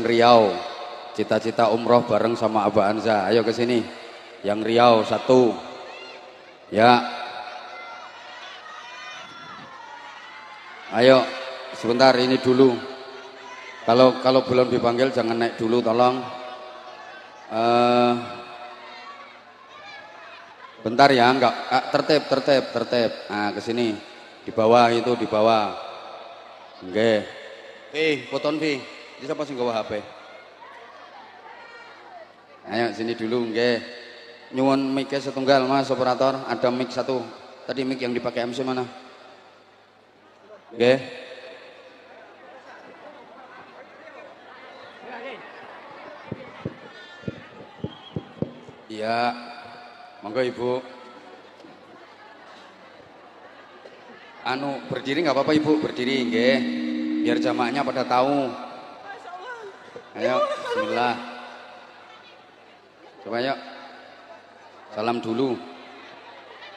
yang Riau, cita-cita umroh bareng sama Abah Anza. Ayo ke sini. Yang Riau satu. Ya. Ayo, sebentar ini dulu. Kalau belum dipanggil jangan naik dulu, tolong. Bentar ya, enggak. Tertib. Nah, ke sini. Di bawah itu, di bawah. Nggih. Foton Vi. Ini siapa sing gawa HP? Ayo sini dulu, nggih. Nyuwun mic setunggal, Mas operator. Ada mic satu. Tadi mic yang dipakai MC mana? Nggih. Iya. Monggo Ibu. Anu berdiri nggak apa-apa Ibu, berdiri nggih. Biar jamaahnya pada tahu. Ayo, bismillah. Coba yuk. Salam dulu.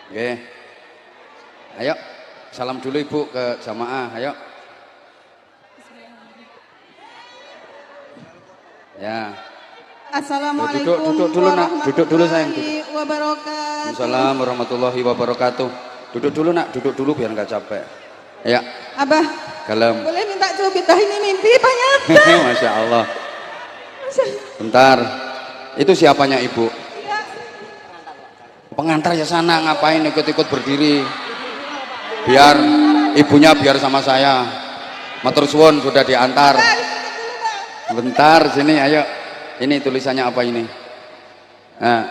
Nggih. Ayo, salam dulu Ibu ke jamaah, ayo. Ya. Assalamualaikum duduk dulu sayang. wabarakatuh. Assalamualaikum warahmatullahi wabarakatuh. Duduk dulu biar nggak capek. Ya. Abah. Kalem. Boleh minta cubit ini mimpi apa nyata? Masya Allah. Bentar. Itu siapanya Ibu? Ya. Pengantar ya sana, ngapain ikut-ikut berdiri? Biar ibunya biar sama saya. Matur suwun sudah diantar. Bentar sini ayo. Ini tulisannya apa ini? Nah,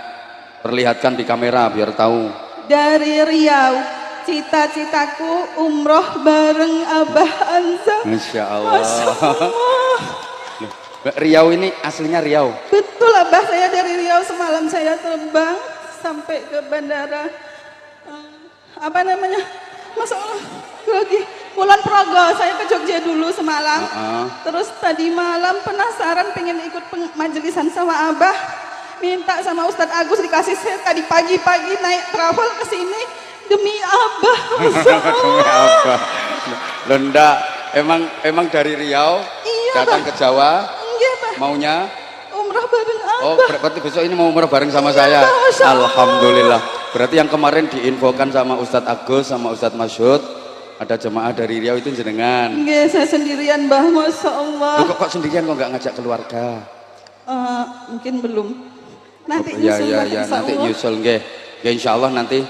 perlihatkan di kamera biar tahu. Dari Riau, cita-citaku umroh bareng Abah Anza. Masya Allah. Masya Allah. Riau ini aslinya Riau. Betul Abah, saya dari Riau. Semalam saya terbang sampai ke bandara apa namanya? Masya Allah, lagi Kulon Progo. Saya ke Jogja dulu semalam. Terus tadi malam penasaran pengen ikut majelisan sama Abah. Minta sama Ustadz Agus dikasih saya tadi pagi-pagi naik travel ke sini demi Abah. Demi Abah. Lenda, emang dari Riau iya, datang ke Jawa. Iya, Bah. Maunya umrah bareng Abah. Oh, berarti besok ini mau umrah bareng sama iya, saya. Bah, Alhamdulillah. Berarti yang kemarin diinfokan sama Ustadz Agus sama Ustadz Masyud, ada jemaah dari Riau itu jenengan. Iya, saya sendirian, Bah. Masya Allah. Loh, kok sendirian kok nggak ngajak keluarga? Mungkin belum. Nanti ya, nyusul, ya, nanti nyusul nggih. Ya, insya Allah nanti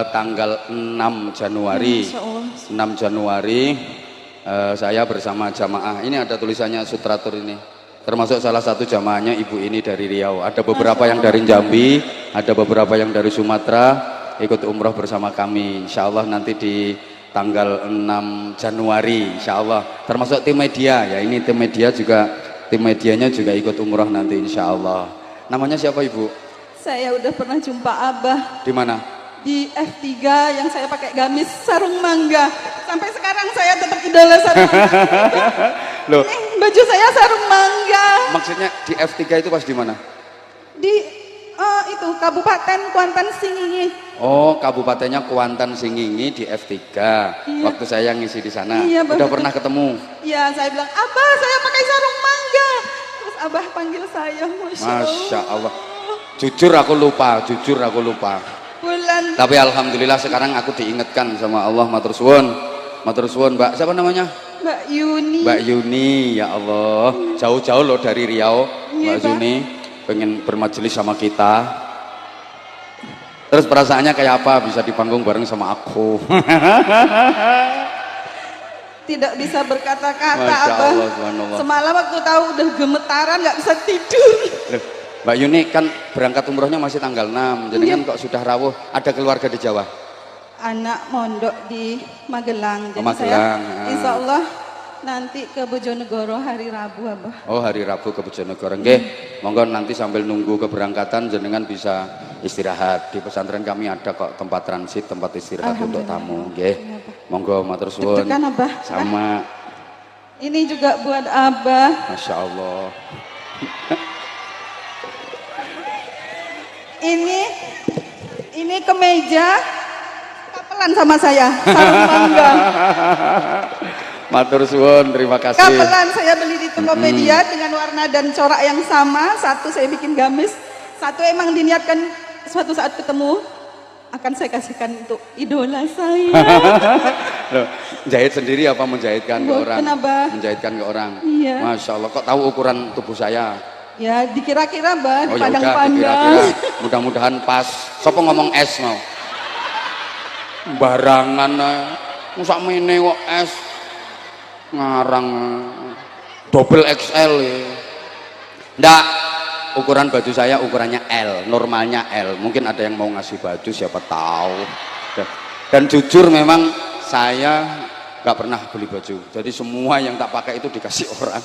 tanggal 6 Januari. 6 Januari saya bersama jamaah. Ini ada tulisannya Sutratur ini. Termasuk salah satu jamaahnya ibu ini dari Riau. Ada beberapa yang dari Jambi, ada beberapa yang dari Sumatera ikut umroh bersama kami. Insya Allah nanti di tanggal 6 Januari. Insya Allah. Termasuk tim media ya. Ini tim media juga, tim medianya juga ikut umroh nanti insya Allah. Namanya siapa Ibu? Saya udah pernah jumpa Abah. Di mana? Di F3 yang saya pakai gamis sarung mangga. Sampai sekarang saya tetap idola sarung mangga. Loh. Ini baju saya sarung mangga. Maksudnya di F3 itu pas di mana? Di itu Kabupaten Kuantan Singingi. Oh, kabupatennya Kuantan Singingi di F3. Iya. Waktu saya ngisi di sana. Iya, udah betul. pernah ketemu? Iya, saya bilang, Abah saya pakai sarung mangga. Terus Abah panggil saya, Masya Allah. Jujur aku lupa. Bulan. Tapi alhamdulillah sekarang aku diingatkan sama Allah. Matur suwun. Mbak, siapa namanya? Mbak Yuni. Mbak Yuni, ya Allah. Jauh-jauh loh dari Riau, Iya, Mbak Yuni. Pengen bermajelis sama kita. Terus perasaannya kayak apa bisa di panggung bareng sama aku? Tidak bisa berkata-kata, Masya Abah. Allah, subhanallah. Semalam waktu tahu udah gemetaran, nggak bisa tidur. Loh, Mbak Yuni kan berangkat umrohnya masih tanggal 6. Jadi kan kok sudah rawuh, ada keluarga di Jawa? Anak mondok di Magelang. Jadi Magelang, saya insya Allah nanti ke Bojonegoro hari Rabu, Abah. Oh, hari Rabu ke Bojonegoro. Nggih, monggo nanti sambil nunggu keberangkatan jenengan bisa istirahat. Di pesantren kami ada kok tempat transit, tempat istirahat untuk tamu. Nggih. Monggo matur suwun. Deg-degan, Abah. Sama. Ini juga buat Abah. Masya Allah. Ini kemeja kapelan sama saya, sarung mangga. Matur suwun, terima kasih. Gamelan saya beli di Tokopedia dengan warna dan corak yang sama. Satu saya bikin gamis, satu emang diniatkan suatu saat ketemu akan saya kasihkan untuk idola saya. Loh, jahit sendiri apa menjahitkan ke Bukan, orang? Abah. Menjahitkan ke orang. Iya. Masya Allah, kok tahu ukuran tubuh saya? Ya dikira-kira Bah, Oh ya udah, pandang-pandang. dikira-kira. Mudah-mudahan pas. Sopo ngomong es mau? Barangan, musak mene kok es. Ngarang double XL ya. Nggak, ukuran baju saya ukurannya L, normalnya L. Mungkin ada yang mau ngasih baju, siapa tahu. Dan jujur memang saya nggak pernah beli baju. Jadi semua yang tak pakai itu dikasih orang.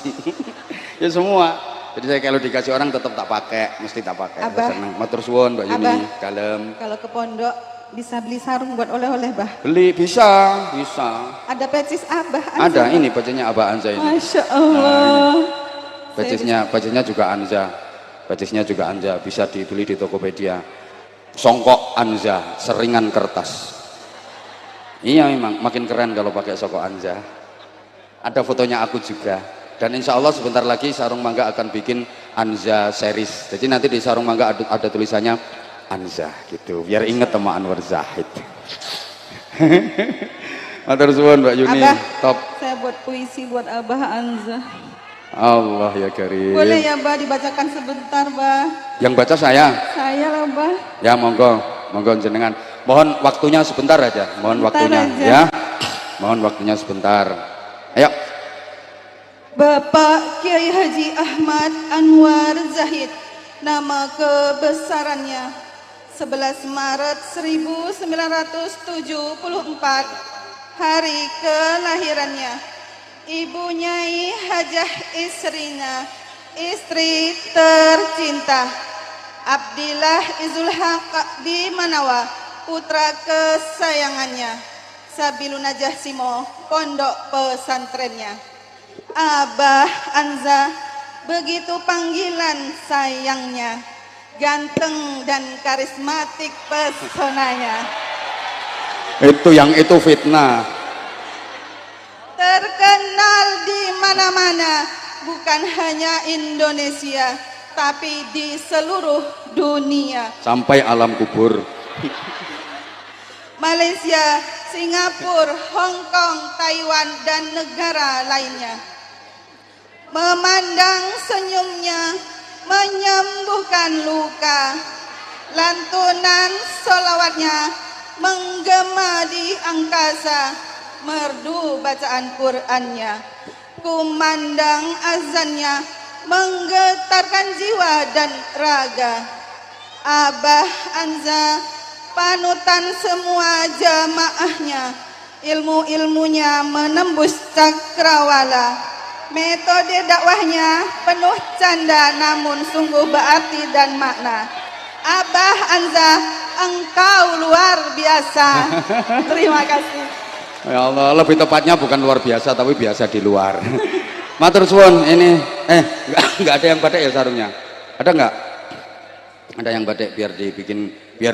Ya semua. Jadi saya kalau dikasih orang tetap tak pakai, mesti tak pakai. Abah. Senang. Matur suwun Mbak Yuni, Abah. kalem. Kalau ke pondok bisa beli sarung buat oleh-oleh Bah. Beli bisa. Ada pecis Abah. Ada ini bajunya Abah Anza ini. Masya Allah. Bacisnya juga Anza. Bacisnya juga Anza, bisa dibeli di Tokopedia. Songkok Anza, seringan kertas. Iya memang, makin keren kalau pakai songkok Anza. Ada fotonya aku juga. Dan insya Allah sebentar lagi Sarung Mangga akan bikin Anza series. Jadi nanti di Sarung Mangga ada tulisannya Anza gitu. Biar inget sama Anwar Zahid. Matur suwun Mbak Yuni, Abah, top. saya buat puisi buat Abah Anza. Allah ya karim. Boleh ya Bah dibacakan sebentar Bah. Yang baca saya. Saya lah Bah. Ya monggo jenengan. Mohon waktunya sebentar aja. Mohon Sebentar waktunya aja. ya. Mohon waktunya sebentar. Ayo. Bapak Kiai Haji Ahmad Anwar Zahid, nama kebesarannya 11 Maret 1974, hari kelahirannya. Ibu Nyai Hajah Isrina, istri tercinta. Abdillah Izul Haq di Manawa, putra kesayangannya. Sabilun Najah Simo, pondok pesantrennya. Abah Anza, begitu panggilan sayangnya, ganteng dan karismatik pesonanya. Itu fitnah. Terkenal di mana-mana, bukan hanya Indonesia, tapi di seluruh dunia. Sampai alam kubur. Malaysia, Singapura, Hong Kong, Taiwan, dan negara lainnya. Memandang senyumnya menyembuhkan luka. Lantunan solawatnya menggema di angkasa. Merdu bacaan Qur'annya. Kumandang azannya menggetarkan jiwa dan raga. Abah Anza, panutan semua jamaahnya. Ilmu-ilmunya menembus cakrawala. Metode dakwahnya penuh canda namun sungguh berarti dan makna. Abah Anza, engkau luar biasa. Terima kasih. Ya Allah, lebih tepatnya bukan luar biasa tapi biasa di luar. Matur suwun, ini enggak ada yang batik ya sarungnya? Ada enggak? Ada yang batik biar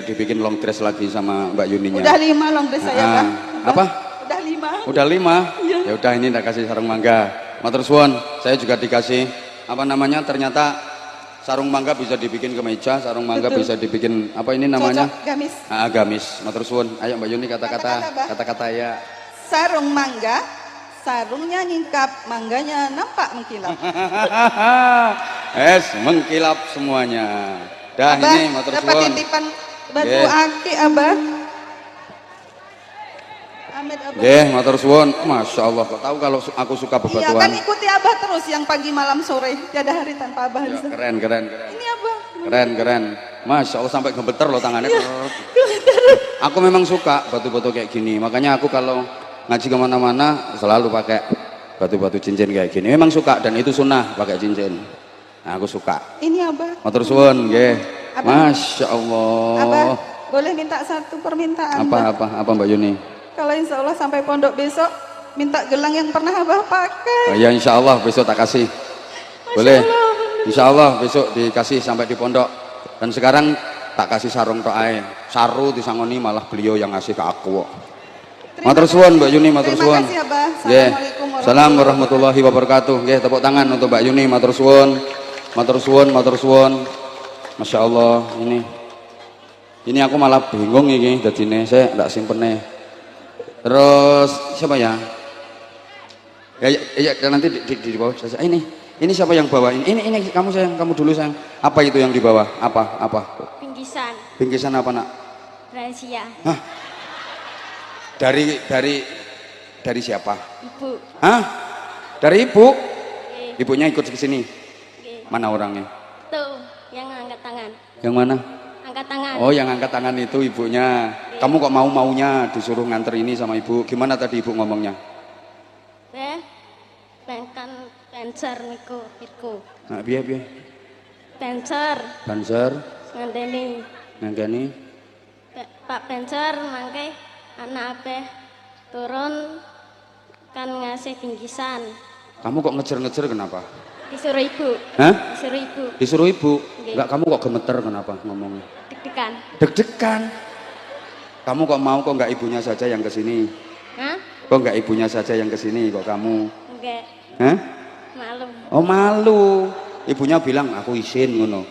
dibikin long dress lagi sama Mbak Yuninya. Udah 5 long dress saya, Bang. Apa? Udah 5. Udah 5? Iya. Ya udah ini tak kasih sarung mangga. Matur suwun, saya juga dikasih apa namanya? Ternyata sarung mangga bisa dibikin kemeja, sarung mangga Betul. bisa dibikin apa ini namanya? Cocok, gamis. Gamis. Matur suwun. Ayo Mbak Yuni Kata-kata, Bah. kata-kata ya. Sarung mangga, sarungnya nyingkap, mangganya nampak mengkilap. Mengkilap semuanya. Dah Abah, ini matur dapat suwun. titipan batu Nggih. aki Abah. Amit Abah. Nggih, matur suwun. Masya Allah, kok tahu kalau aku suka Iya bebatuan. kan ikuti Abah terus yang pagi malam sore. Tiada hari tanpa Abah. Ya, Anza. keren. Ini Abah. Keren. Masya Allah sampai gemeter loh tangannya. Aku memang suka batu-batu kayak gini. Makanya aku kalau ngaji kemana-mana selalu pakai batu-batu cincin kayak gini. Memang suka dan itu sunnah pakai cincin. Nah, aku suka. Ini Abah. Matur suwun, nggih. Abah. Masya Allah. Abah, boleh minta satu permintaan? Bah? Apa Mbak Yuni? Kalau insya Allah sampai pondok besok, minta gelang yang pernah Abah pakai. Oh, ya insya Allah besok tak kasih. Boleh. Insya Allah besok dikasih sampai di pondok. Dan sekarang tak kasih sarung tok ae. Saru disangoni malah beliau yang ngasih ke aku. Matur suwun Mbak Yuni, matur suwun. Terima kasih Abah. Nggih. Assalamualaikum Salam warahmatullahi wabarakatuh. Nggih, tepuk tangan untuk Mbak Yuni, matur suwun. Matur suwun, matur suwun. Masya Allah, ini aku malah bingung ini dadine, saya ndak simpene. Terus siapa ya? Ya nanti di bawah. Ini siapa yang bawa ini? Ini kamu sayang, kamu dulu sayang. Apa itu yang di bawah? Apa? Bingkisan. Bingkisan apa nak? Rahasia. Hah? Dari siapa? Ibu. Hah? Dari ibu? Oke. Ibunya ikut ke sini. Oke. Mana orangnya? Tuh, yang angkat tangan. Yang mana? Angkat tangan. Oh, yang angkat tangan itu ibunya. Oke. Kamu kok maunya disuruh nganter ini sama ibu? Gimana tadi ibu ngomongnya? Kan pencer niku iku. Nah, piye? Pencer Banser, ngandeni. Pak Pencer mangke anak ape turun kan ngasih bingkisan. kamu kok ngejer-ngejer kenapa? Disuruh ibu. Hah? Disuruh ibu. Disuruh ibu? Oke. Enggak, kamu kok gemeter kenapa ngomongnya? Deg-degan. Deg-degan. Kamu kok mau kok enggak ibunya saja yang ke sini? Hah? Kok enggak ibunya saja yang ke sini kok kamu? Enggak. Hah? Malu. Oh, malu. Ibunya bilang aku izin ngono.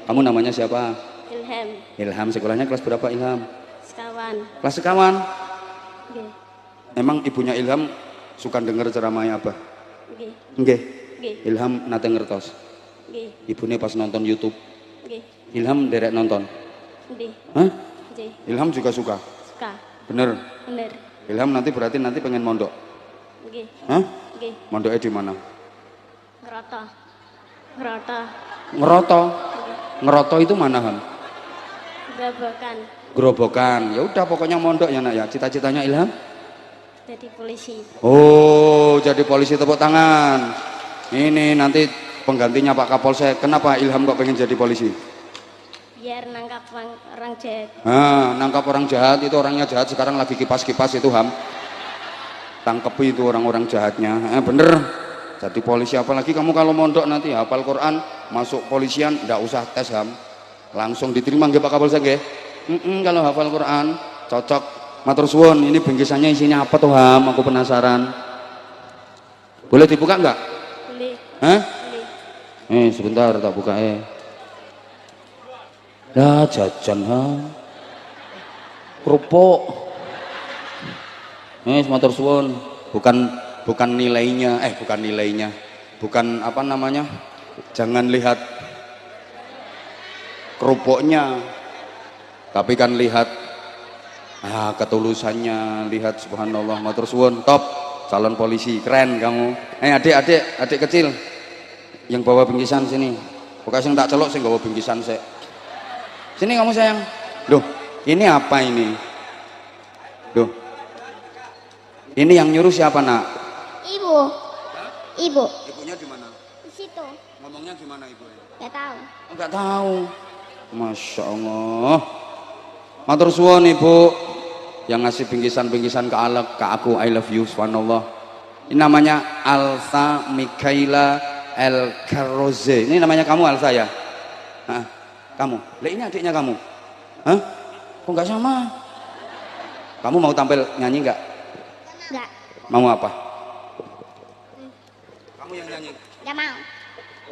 Kamu namanya siapa? Ilham. Ilham. Sekolahnya kelas berapa Ilham? Sekawan. Kelas sekawan. Nggih. Emang ibunya Ilham suka denger ceramahnya apa? Nggih. Nggih. Nggih. Ilham nate ngertos. Nggih. Ibune pas nonton YouTube. Nggih. Ilham derek nonton. Nggih. Hah? Nggih. Ilham juga suka. Suka. Bener. Bener. Ilham nanti pengen mondok. Nggih. Hah? Nggih. Mondoknya di mana? Ngeroto. Ngeroto. Ngeroto. Ngeroto itu mana, Ham? Gerobokan. Gerobokan. Ya udah pokoknya mondok ya nak ya. Cita-citanya Ilham? Jadi polisi. Oh, jadi polisi, tepuk tangan. Ini nanti penggantinya Pak Kapolsek. Kenapa Ilham kok pengen jadi polisi? Biar nangkap orang jahat. Nangkap orang jahat, itu orangnya jahat sekarang lagi kipas-kipas itu Ham. Tangkepi itu orang-orang jahatnya. Bener. Jadi polisi, apalagi kamu kalau mondok nanti hafal Quran, masuk polisian, ndak usah tes Ham. Langsung diterima nggih Pak Kapolsek nggih? Kalau hafal Quran cocok. Matur suwun, ini bingkisannya isinya apa tuh Ham? Aku penasaran. Boleh dibuka enggak? Beli. Hah? Beli. Sebentar tak buka Lah jajan Ham. Kerupuk. Matur suwun. Bukan nilainya, bukan apa namanya, jangan lihat kerupuknya, tapi kan lihat ketulusannya, lihat subhanallah. Matur suwun, top, calon polisi, keren kamu. Adik kecil yang bawa bingkisan sini, pokoknya sing tak celok sing bawa bingkisan sini kamu sayang. Loh, ini apa ini? Loh, ini yang nyuruh siapa nak? Ibu. Ibu. Ibunya di mana? Di situ. Ngomongnya gimana ibunya? Gak tahu. Enggak tahu. Masya Allah. Matur suwun ibu yang ngasih bingkisan-bingkisan ke aku. I love you, subhanallah. Ini namanya Alsa Mikaela El Karoze. Ini namanya kamu Alsa ya? Hah? Kamu? Lah ini adiknya kamu? Hah? Kok enggak sama? Kamu mau tampil nyanyi enggak? Enggak. Mau apa? Kamu yang nyanyi? Enggak mau.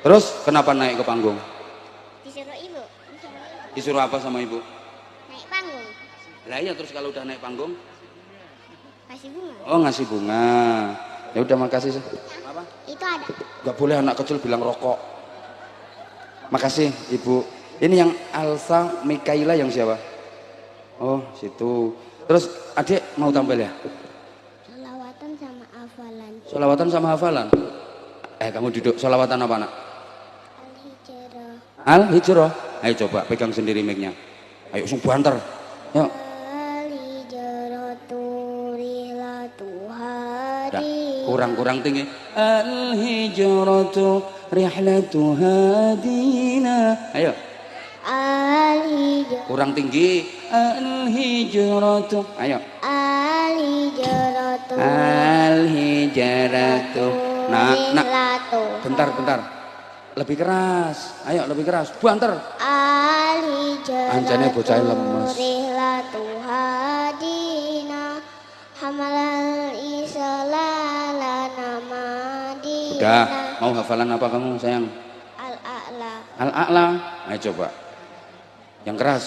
Terus kenapa naik ke panggung? Disuruh ibu. Disuruh apa sama ibu? Naik panggung. Lah iya, terus kalau udah naik panggung? Kasih bunga. Oh, ngasih bunga. Ya udah, makasih. Apa? Itu ada. Gak boleh anak kecil bilang rokok. Makasih ibu. Ini yang Alsa Mikaela yang siapa? Oh, situ. Terus adik mau tampil ya? Sholawatan sama hafalan. Sholawatan sama hafalan. Kamu duduk. Sholawatan apa nak? Al-Hijrah. Al-Hijrah. Ayo coba pegang sendiri mic-nya. Ayo sung banter. Yuk. Al-Hijratu rihlatu Udah, hadi. kurang tinggi. Al-Hijratu rihlatu hadina. Ayo. Al-Hijrah. Kurang tinggi. Al-Hijratu. Ayo. Al-Hijratu. Al-Hijratu. Nak. rihlatu Bentar. Lebih keras. Ayo lebih keras. Banter. Al-Hijratu Anjane bocah lemes. rihlatu hadina hamalal isolala nama di Udah, mau hafalan apa kamu sayang? al-a'la. Al-a'la. Ayo coba. Yang keras.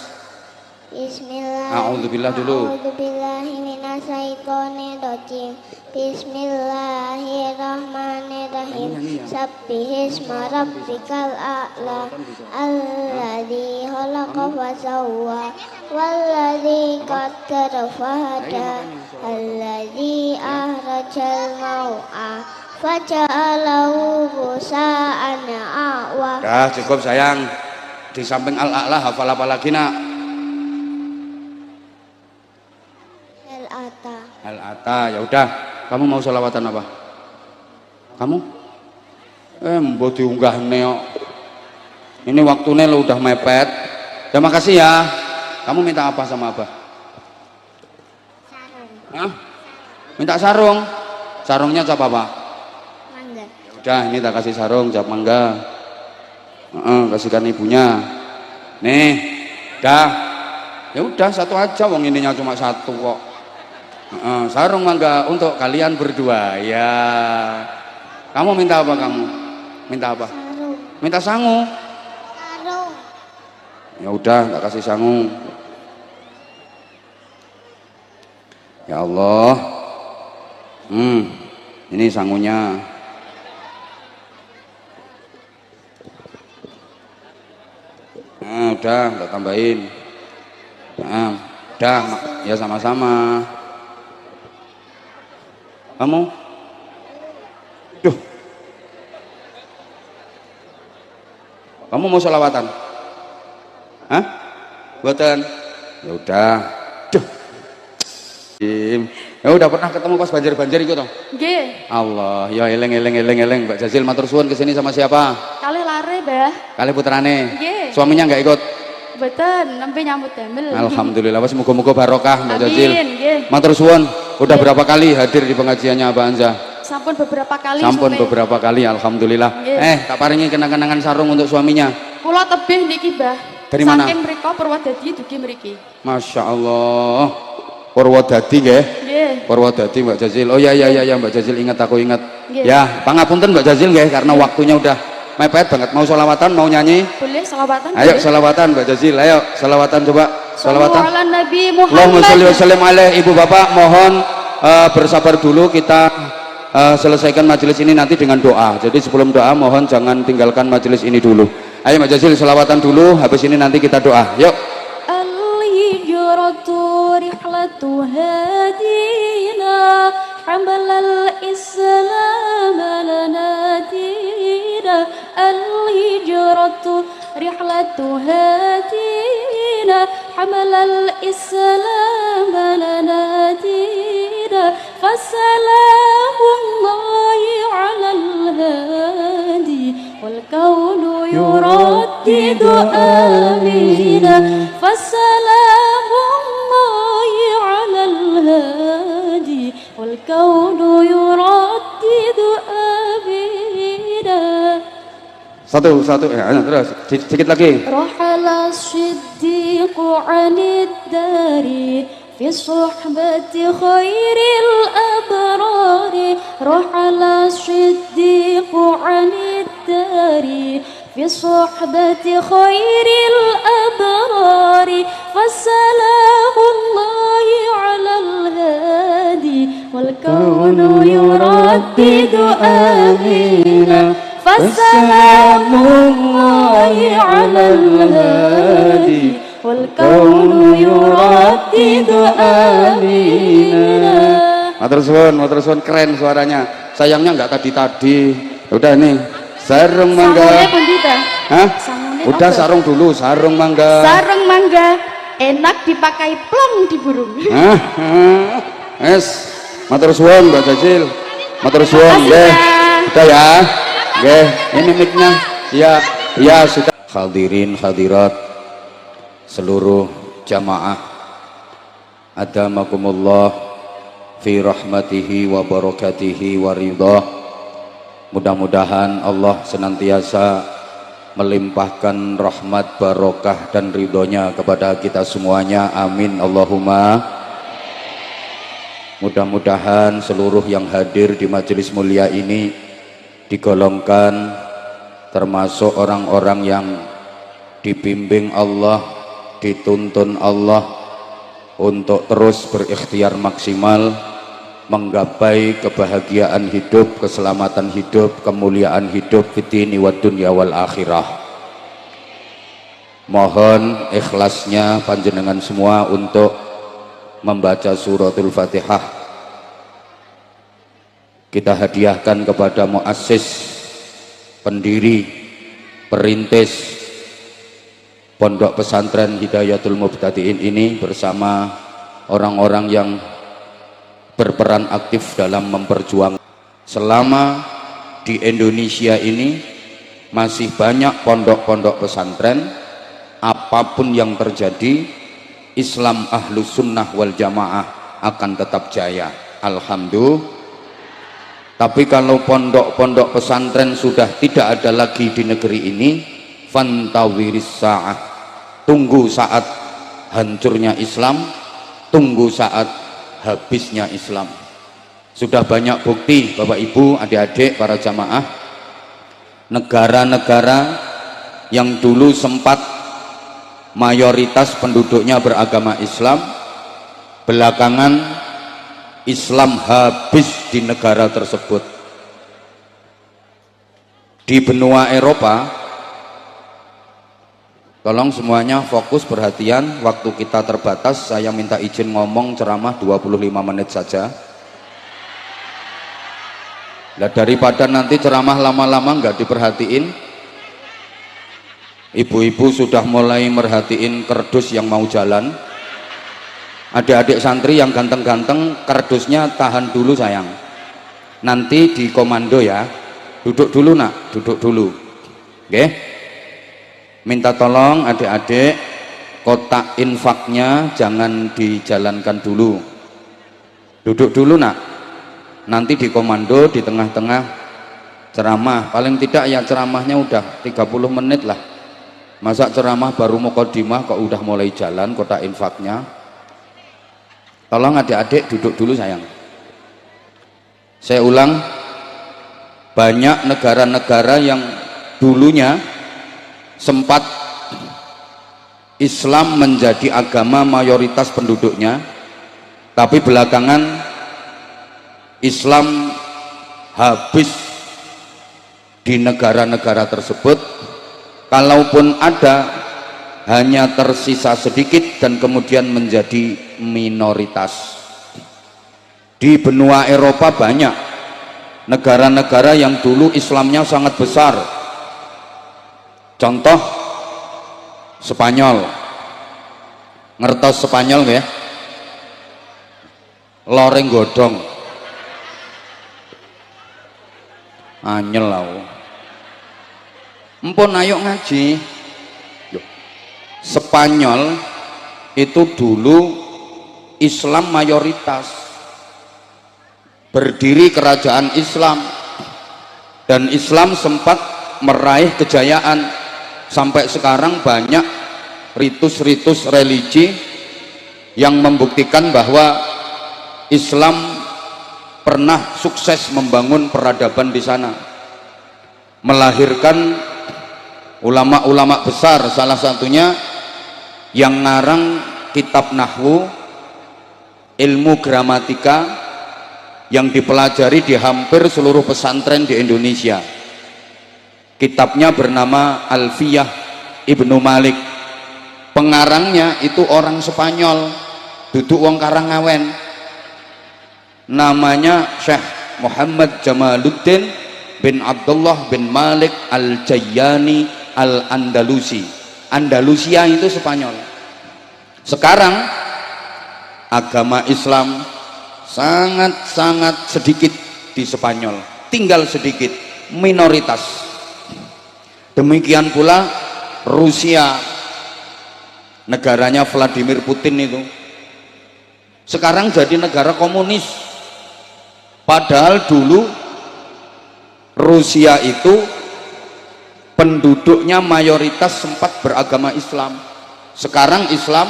A'udzubillah dulu. A'udzubillahi minasyaitonirrajim. Bismillahirrahmanirrahim. Sabbihisma rabbikal a'la. Alladzi khalaqa fasawwa walladzi qaddara fahada. Alladzi akhrajal mau'a faja'alahu ghusa'an ahwa. Dah cukup sayang. Di samping al-a'la hafal apa lagi nak? Al-ata. Ya udah, kamu mau sholawatan apa? Kamu? Mbok diunggahne kok. Ini waktunya lo udah mepet. Terima kasih ya. Kamu minta apa sama Abah? Sarung. Hah? Minta sarung. Sarungnya cap apa? Mangga. Udah, ini tak kasih sarung cap mangga. Kasihkan ibunya. Nih, dah. Ya udah satu aja, wong ininya cuma satu kok. Sarung mangga untuk kalian berdua ya. Kamu minta apa kamu? Minta apa? Sarung. Minta sangu. Sarung. Ya udah, tak kasih sangu. Ya Allah. Ini sangunya. Udah, tak tambahin. Udah, ya sama-sama. Kamu? Duh. Kamu mau sholawatan? Hah? Buatan? Ya udah. Duh. Ya udah pernah ketemu pas banjir-banjir itu toh? Nggih. Allah, ya eleng Mbak Jazil matur suwun kesini sama siapa? Kali lare, Mbah. Kali putrane. Nggih. Suaminya nggak ikut? Mboten, nembe nyambut damel. Alhamdulillah, wes muga-muga barokah Mbak Jazil. Amin, nggih. Matur suwun. Udah berapa kali hadir di pengajiannya Abah Anza? Sampun beberapa kali. Sampun supe. beberapa kali, alhamdulillah. Nggih. Tak paringi kenang-kenangan sarung untuk suaminya. Kula tebih niki, Mbah. Dari mana? Saking mriko Purwodadi dugi mriki. Masya Allah. Purwodadi nggih. Nggih. Purwodadi Mbak Jazil. Oh ya Mbak Jazil, ingat aku ingat. Nggih. Ya, pangapunten Mbak Jazil nggih karena waktunya udah mepet banget. Mau sholawatan, mau nyanyi? Boleh selawatan? Ayo boleh? sholawatan Mbak Jazil, ayo sholawatan coba. Sholawatan. Shallallahu ala Nabi Allahumma Muhammad. sholli wa sallim alaih. Ibu bapak mohon bersabar dulu, kita selesaikan majelis ini nanti dengan doa. Jadi sebelum doa mohon jangan tinggalkan majelis ini dulu. Ayo Mbak Jazil sholawatan dulu, habis ini nanti kita doa. Yuk. Al-hijratu rihlatu hadina hamalal islam lana dina. Al-hijratu rihlatu hadina hamalal islam lana dina. Fasalamullahi alal hadi wal kaunu yuraddidu amina. Fasalamullahi alal hadi wal kaunu yuraddidu amina. Satu terus sedikit lagi. Rahala siddiqu anid dari fi suhbati khairil abrari. Rahala siddiqu anid dari fi suhbati khairil abrari. Fasalamullahi alal hadi wal kaunu yuraddidu amina. Fasalamullahi alal hadi wal kaunu yuraddidu amina. Matur suwun keren suaranya. Sayangnya nggak tadi. Udah nih. Sarung mangga. Sangune pundi ta? Hah? Sangune Udah apa? sarung dulu, sarung mangga. Sarung mangga enak dipakai plong di burung. Hah? Es. Matur suwun Mbak Jazil. Matur suwun Makasih, nggih. Mbak. Udah ya. Nggih, ini mic-nya. Ya sudah. Hadirin hadirat seluruh jamaah adamakumullah fi rahmatihi wa barakatihi wa ridha. Mudah-mudahan Allah senantiasa melimpahkan rahmat, barokah dan ridhonya kepada kita semuanya. Amin Allahumma. Mudah-mudahan seluruh yang hadir di majelis mulia ini digolongkan termasuk orang-orang yang dibimbing Allah, dituntun Allah untuk terus berikhtiar maksimal menggapai kebahagiaan hidup, keselamatan hidup, kemuliaan hidup fitini wa dunya wal akhirah. Mohon ikhlasnya panjenengan semua untuk membaca suratul Fatihah. Kita hadiahkan kepada muassis, pendiri, perintis Pondok Pesantren Hidayatul Mubtadiin ini bersama orang-orang yang berperan aktif dalam memperjuangkan. Selama di Indonesia ini masih banyak pondok-pondok pesantren, apapun yang terjadi Islam Ahlus Sunnah wal Jamaah akan tetap jaya, alhamdulillah. Tapi kalau pondok-pondok pesantren sudah tidak ada lagi di negeri ini, fantawiris sa'ah, tunggu saat hancurnya Islam, tunggu saat habisnya Islam. Sudah banyak bukti Bapak Ibu, adik-adik, para jamaah, negara-negara yang dulu sempat mayoritas penduduknya beragama Islam, belakangan Islam habis di negara tersebut. Di benua Eropa, tolong semuanya fokus perhatian, waktu kita terbatas, saya minta izin ngomong ceramah 25 menit saja. Nah, daripada nanti ceramah lama-lama nggak diperhatiin, ibu-ibu sudah mulai merhatiin kerdus yang mau jalan. Adik-adik santri yang ganteng-ganteng, kerdusnya tahan dulu sayang, nanti di komando ya. Duduk dulu nak, duduk dulu. Oke, minta tolong adik-adik, kotak infaknya jangan dijalankan dulu. Duduk dulu nak, nanti di komando di tengah-tengah ceramah. Paling tidak ya ceramahnya udah 30 menit lah. Masa ceramah baru mukadimah kok udah mulai jalan kotak infaknya. Tolong adik-adik duduk dulu sayang. Saya ulang, banyak negara-negara yang dulunya sempat Islam menjadi agama mayoritas penduduknya, tapi belakangan Islam habis di negara-negara tersebut. Kalaupun ada, hanya tersisa sedikit dan kemudian menjadi minoritas. Di benua Eropa banyak negara-negara yang dulu Islamnya sangat besar. Contoh Spanyol, ngertos Spanyol ya? Loreng godong, anyel lau. Empun ayo ngaji. Spanyol itu dulu Islam mayoritas, berdiri kerajaan Islam, dan Islam sempat meraih kejayaan. Sampai sekarang banyak ritus-ritus religi yang membuktikan bahwa Islam pernah sukses membangun peradaban di sana, melahirkan ulama-ulama besar, salah satunya yang ngarang kitab nahwu, ilmu gramatika yang dipelajari di hampir seluruh pesantren di Indonesia. Kitabnya bernama Alfiyah Ibnu Malik. Pengarangnya itu orang Spanyol, duduk wong Karangawen, namanya Syekh Muhammad Jamaluddin bin Abdullah bin Malik Al-Jayyani Al-Andalusi. Andalusia itu Spanyol. Sekarang agama Islam sangat-sangat sedikit di Spanyol, tinggal sedikit, minoritas. Demikian pula Rusia, negaranya Vladimir Putin itu sekarang jadi negara komunis. Padahal dulu Rusia itu penduduknya mayoritas sempat beragama Islam. Sekarang Islam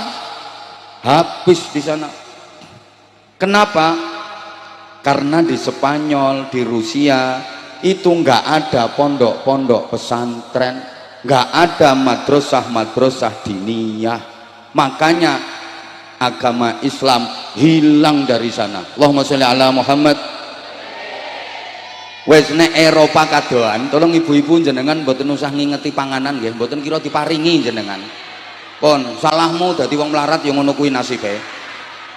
habis di sana. Kenapa? Karena di Spanyol, di Rusia itu nggak ada pondok-pondok pesantren, nggak ada madrasah-madrasah diniyah, makanya agama Islam hilang dari sana. Allahumma sholli ala Muhammad. Wes nek Eropa kadoan, tolong ibu-ibu jenengan mboten usah ngingeti panganan nggih, mboten kira diparingi jenengan. Pon, salahmu dadi wong melarat yang ngono kuwi nasibe.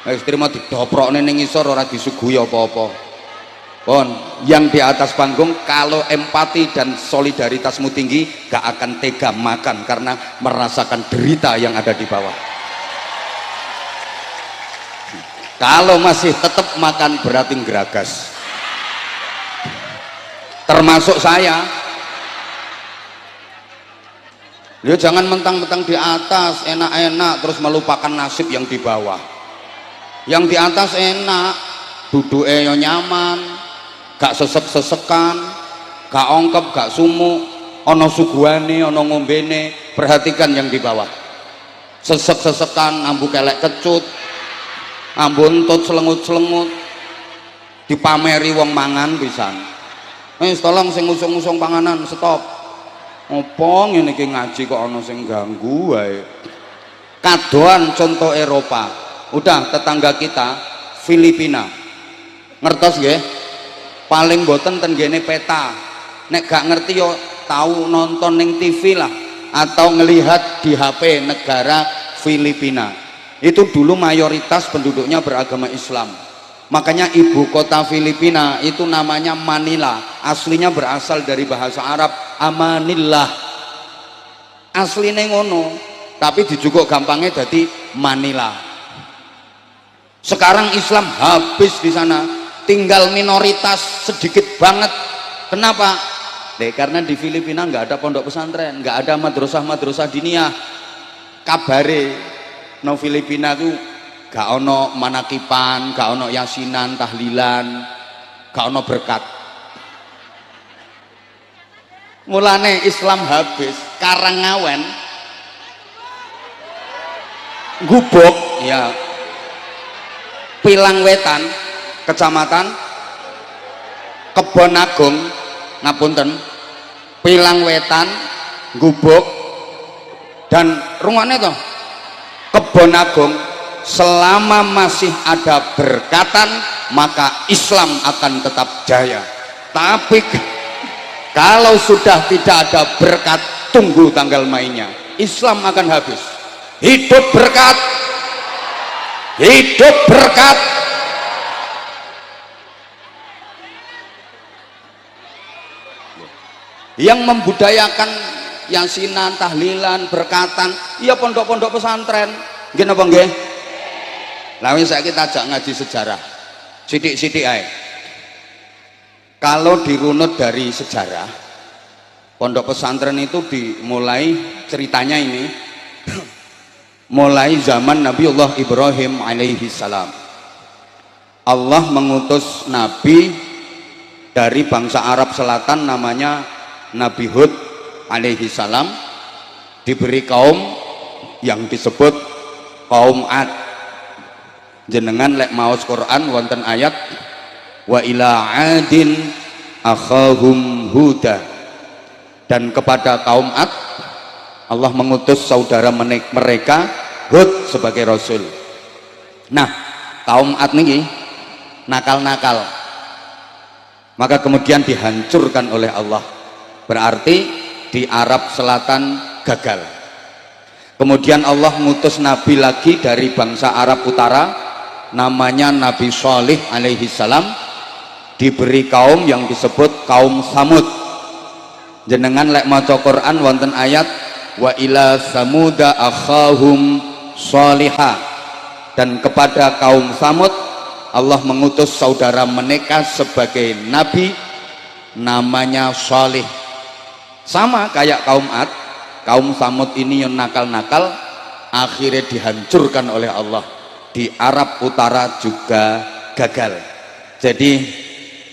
Wis trimo didoprokne ning ngisor ora disuguhi apa-apa. Pon, yang di atas panggung kalau empati dan solidaritasmu tinggi gak akan tega makan karena merasakan derita yang ada di bawah. Kalau masih tetap makan berarti geragas. Termasuk saya. Dia jangan mentang-mentang di atas enak-enak terus melupakan nasib yang di bawah. Yang di atas enak, duduknya nyaman, gak sesek-sesekan, gak ongkep, gak sumuk, ono suguhane, ono ngombene. Perhatikan yang di bawah. Sesek-sesekan, ambu kelek kecut, ambu entut selengut-selengut, dipameri wong mangan pisan. Tolong sing ngusung-ngusung panganan, stop. Opo ngene iki ngaji kok ana sing ganggu wae. Kadoan contoh Eropa. Udah tetangga kita Filipina. Ngertos nggih? Paling boten ten gene peta. Nek gak ngerti yo tahu nonton ning TV lah atau ngelihat di HP negara Filipina. Itu dulu mayoritas penduduknya beragama Islam. Makanya ibu kota Filipina itu namanya Manila. Aslinya berasal dari bahasa Arab Amanillah. Aslinya ngono, tapi dijukuk gampangnya jadi Manila. Sekarang Islam habis di sana, tinggal minoritas sedikit banget. Kenapa? Karena di Filipina nggak ada pondok pesantren, nggak ada madrasah-madrasah diniyah. Kabare no Filipina tuh gak ono manakipan, gak ono yasinan, tahlilan, gak ono berkat. Mulane Islam habis, Karangawen, Gubuk, ya, Pilang Wetan, Kecamatan Kebon Agung, ngapunten, Pilang Wetan, Gubuk, dan rungokne toh, Kebon Agung. Selama masih ada berkatan maka Islam akan tetap jaya. Tapi kalau sudah tidak ada berkat, tunggu tanggal mainnya, Islam akan habis. Hidup berkat, hidup berkat. Yang membudayakan yasinan, tahlilan, berkatan ya pondok-pondok pesantren. Nggih napa nggih? Lawan saya kita ajak ngaji sejarah sidik-sidik aja. Kalau dirunut dari sejarah, pondok pesantren itu dimulai ceritanya ini mulai zaman Nabiullah Ibrahim alaihi salam. Allah mengutus nabi dari bangsa Arab Selatan namanya Nabi Hud alaihi salam, diberi kaum yang disebut kaum Ad. Jenengan lek maos Quran wonten ayat wa ila adin akhahum huda, dan kepada kaum Ad Allah mengutus saudara mereka Hud sebagai rasul. Nah, kaum Ad niki nakal-nakal, maka kemudian dihancurkan oleh Allah. Berarti di Arab Selatan gagal. Kemudian Allah mengutus nabi lagi dari bangsa Arab Utara namanya Nabi Shalih alaihi salam, diberi kaum yang disebut kaum Samud. Jenengan lek maca Quran wonten ayat wa ila samuda akhahum shalihah, dan kepada kaum Samud Allah mengutus saudara mereka sebagai nabi namanya Shalih. Sama kayak kaum Ad, kaum Samud ini yang nakal-nakal akhirnya dihancurkan oleh Allah. Di Arab Utara juga gagal. Jadi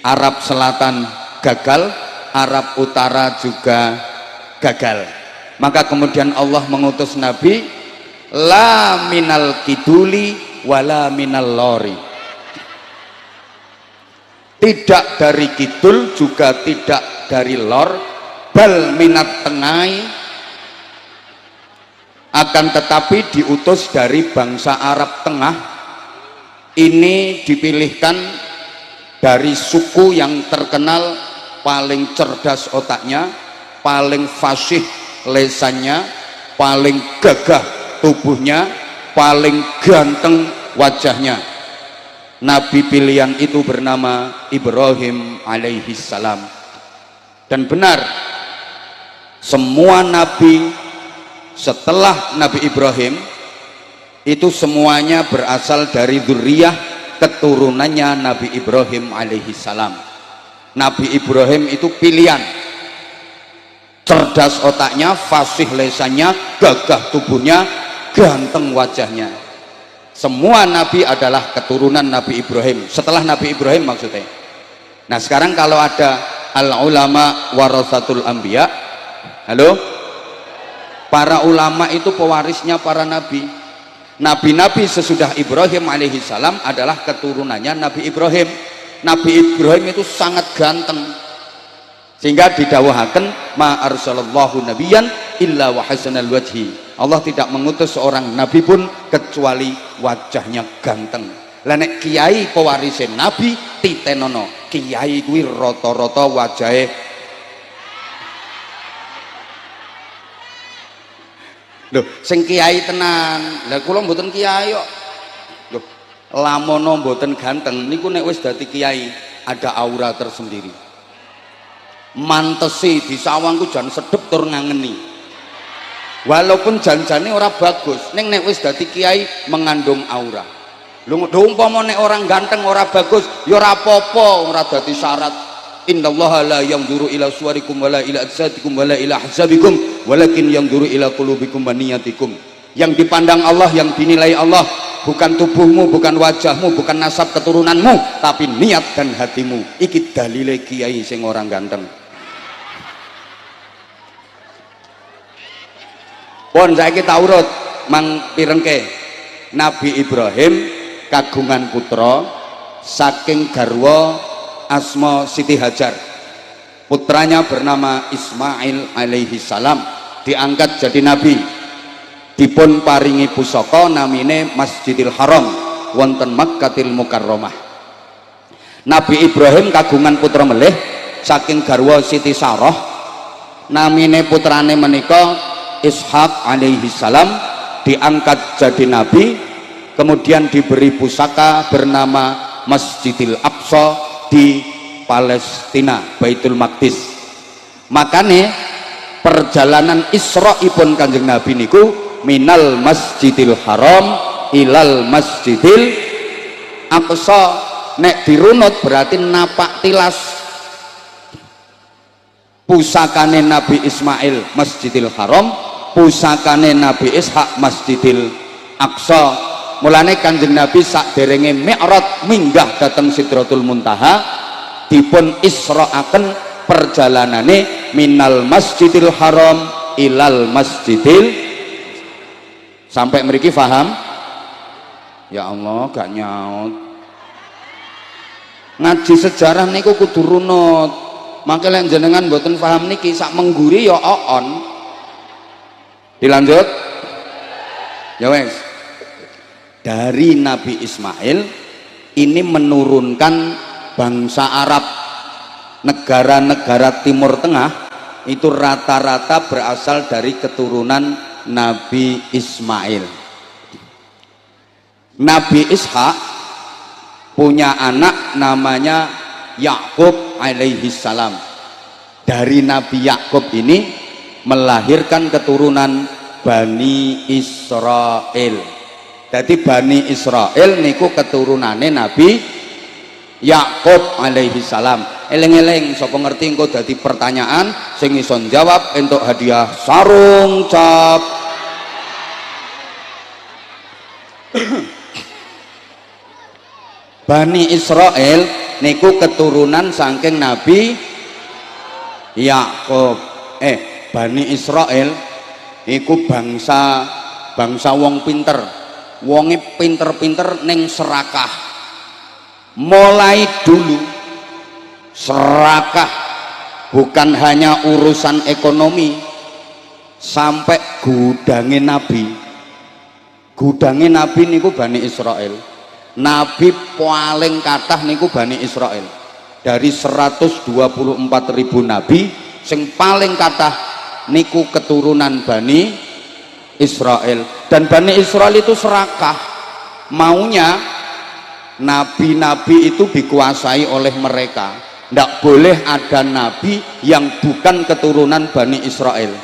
Arab Selatan gagal, Arab Utara juga gagal. Maka kemudian Allah mengutus Nabi la minal kiduli wala minal lori. tidak dari kidul juga tidak dari lor, bal minat tengai, akan tetapi diutus dari bangsa Arab Tengah. Ini dipilihkan dari suku yang terkenal paling cerdas otaknya, paling fasih lesannya, paling gagah tubuhnya, paling ganteng wajahnya. Nabi pilihan itu bernama Ibrahim alaihi salam. Dan benar, semua nabi setelah Nabi Ibrahim itu semuanya berasal dari dzurriyyah keturunannya Nabi Ibrahim alaihi salam. Nabi Ibrahim itu pilihan, cerdas otaknya, fasih lesannya, gagah tubuhnya, ganteng wajahnya. Semua nabi adalah keturunan Nabi Ibrahim, setelah Nabi Ibrahim maksudnya. Nah sekarang kalau ada al ulama warasatul anbiya, halo, para ulama itu pewarisnya para nabi. Nabi-nabi sesudah Ibrahim alaihi salam adalah keturunannya Nabi Ibrahim. Nabi Ibrahim itu sangat ganteng, sehingga didawuhaken ma arsalallahu nabiyan illa wa hasanal wajhi. Allah tidak mengutus seorang nabi pun kecuali wajahnya ganteng. Lah nek kiai pewarise nabi titenono, kiai kuwi rata-rata wajahe lho, sing kiai tenan. Lah kula mboten kiai kok. Lho, lamono mboten ganteng niku nek wis dadi kiai ada aura tersendiri. Mantesi disawangku jan sedep tur ngangeni. Walaupun janjane ora bagus, ning nek wis dadi kiai mengandung aura. Lho umpama nek orang ganteng ora bagus ya ora apa-apa, ora dadi syarat. Innallaha la yanzuru ila suwarikum wala ila ajsadikum wala ila ahsabikum walakin yanzuru ila qulubikum wa niyatikum. Yang dipandang Allah, yang dinilai Allah bukan tubuhmu, bukan wajahmu, bukan nasab keturunanmu, tapi niat dan hatimu. Iki dalile kiai sing orang ganteng. Pun saiki tak urut mang pirengke. Nabi Ibrahim kagungan putra saking garwa asma Siti Hajar. Putranya bernama Ismail alaihi salam, diangkat jadi nabi. Dipun paringi pusaka namine Masjidil Haram wonten Makkatil Mukarramah. Nabi Ibrahim kagungan putra melih saking garwa Siti Sarah, namine putrane menika Ishak alaihi salam, diangkat jadi nabi, kemudian diberi pusaka bernama Masjidil Aqsa di Palestina, Baitul Maqdis. Makanya perjalanan Isra'ipun Kanjeng Nabi niku minal Masjidil Haram ilal Masjidil Aqsa. Nek dirunut berarti napak tilas. Pusakane Nabi Ismail Masjidil Haram, pusakane Nabi Ishak Masjidil Aqsa. Mulane Kanjeng Nabi sakderenge Mi'raj minggah dateng Sidratul Muntaha dipun isra'aken perjalanane minal Masjidil Haram ilal Masjidil. Sampai mriki paham? Ya Allah gak nyaut. Ngaji sejarah niku kudu runut. Mangke lek jenengan mboten paham niki sak mengguri ya oon. Dilanjut? Ya wes. Dari Nabi Ismail ini menurunkan bangsa Arab, negara-negara Timur Tengah itu rata-rata berasal dari keturunan Nabi Ismail. Nabi Ishak punya anak namanya Yakub alaihi salam. Dari Nabi Yakub ini melahirkan keturunan Bani Israel. Jadi Bani Israel niku keturunane Nabi Yakub alaihi salam. Eling-eling sapa ngerti engko dadi pertanyaan sing iso jawab entuk hadiah sarung cap. Bani Israel niku keturunan saking Nabi Yakub. Bani Israel niku bangsa wong pinter. Wonge pinter-pinter ning serakah. Mulai dulu serakah, bukan hanya urusan ekonomi, sampai gudangin Nabi niku Bani Israel. Nabi paling kathah niku Bani Israel. Dari 124.000 nabi sing paling kathah niku keturunan Bani Israel. Dan Bani Israel itu serakah, maunya nabi-nabi itu dikuasai oleh mereka. Tidak boleh ada nabi yang bukan keturunan Bani Israel.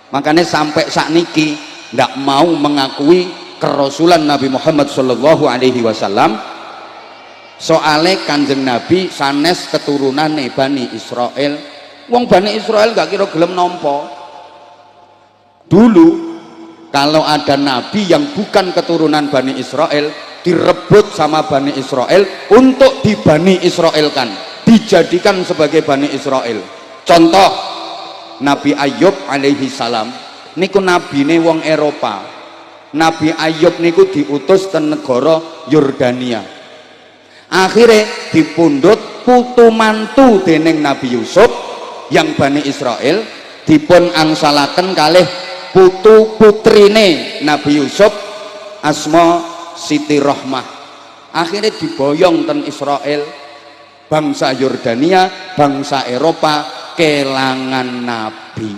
Makanya sampai saat niki tidak mau mengakui kerasulan Nabi Muhammad Shallallahu Alaihi Wasallam. Soalnya kanjeng Nabi sanes keturunan Bani Israel. Wong Bani Israel gak kira gelem nompo. Dulu kalau ada nabi yang bukan keturunan Bani Israel, direbut sama Bani Israel untuk dibani Israelkan, dijadikan sebagai Bani Israel. Contoh Nabi Ayub alaihi salam niku nabine wong Eropa. Nabi Ayub niku diutus ke negara Yordania. Akhirnya dipundhut putu mantu dening Nabi Yusuf yang Bani Israel, dipun angsalaken kalih putu putrine Nabi Yusuf asma Siti Rahmah. Akhirnya diboyong ten Israel, bangsa Yordania, bangsa Eropa kelangan nabi.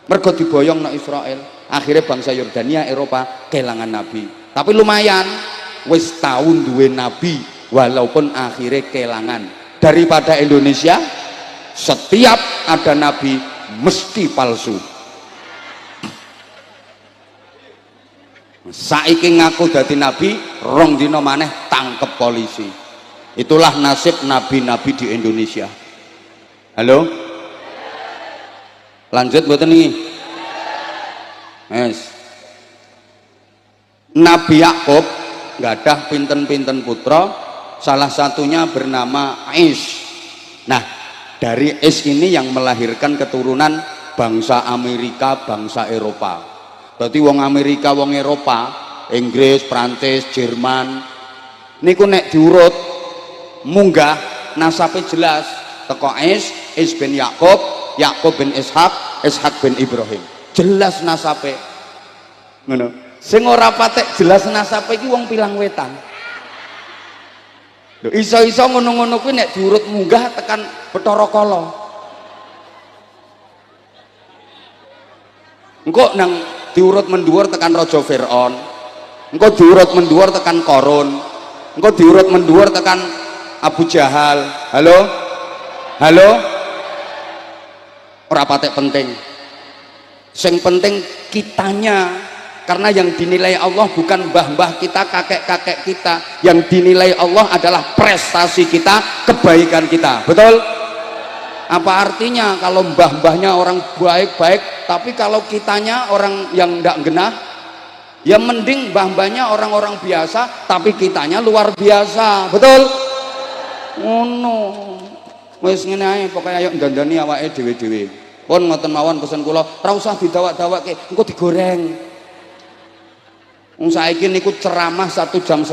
Mergo diboyong nang Israel, akhirnya bangsa Yordania, Eropa kelangan nabi. Tapi lumayan wis tahun duwe nabi walaupun akhirnya kelangan. Daripada Indonesia setiap ada nabi mesti palsu. Saiki ngaku dadi nabi, rong dina maneh tangkep polisi. Itulah nasib nabi-nabi di Indonesia. Halo? Lanjut mboten niki? Yes. Nabi Yakub gadah pinten-pinten putra, salah satunya bernama Is. Nah, dari Is ini yang melahirkan keturunan bangsa Amerika, bangsa Eropa. Berarti wong Amerika, wong Eropa, Inggris, Prancis, Jerman niku nek diurut munggah nasabe jelas teko Is bin Yakub, Yakub bin Ishak, Ishak bin Ibrahim. Jelas nasabe. Ngono. Sing ora patek jelas nasabe iki wong Pilang Wetan. Lho iso-iso ngono-ngono kuwi nek diurut munggah tekan Bathara Kala. Engko nang diurut mendhuwur tekan Raja Fir'aun. Engko diurut mendhuwur tekan Qarun. Engko diurut mendhuwur tekan Abu Jahal. Halo? Halo? Ora patek penting. Sing penting kitanya, karena yang dinilai Allah bukan mbah-mbah kita, kakek-kakek kita. Yang dinilai Allah adalah prestasi kita, kebaikan kita. Betul? Apa artinya kalau mbah-mbahnya orang baik-baik, tapi kalau kitanya orang yang ndak genah? Ya mending mbah-mbahnya orang-orang biasa, tapi kitanya luar biasa. Betul? Oh no. Wis ngene ae, pokoke ayo ndandani awake dhewe-dhewe. Pun ngoten mawon pesen kula, ora usah didawak-dawakke, engko digoreng. Wong saiki niku ceramah 1,5 jam,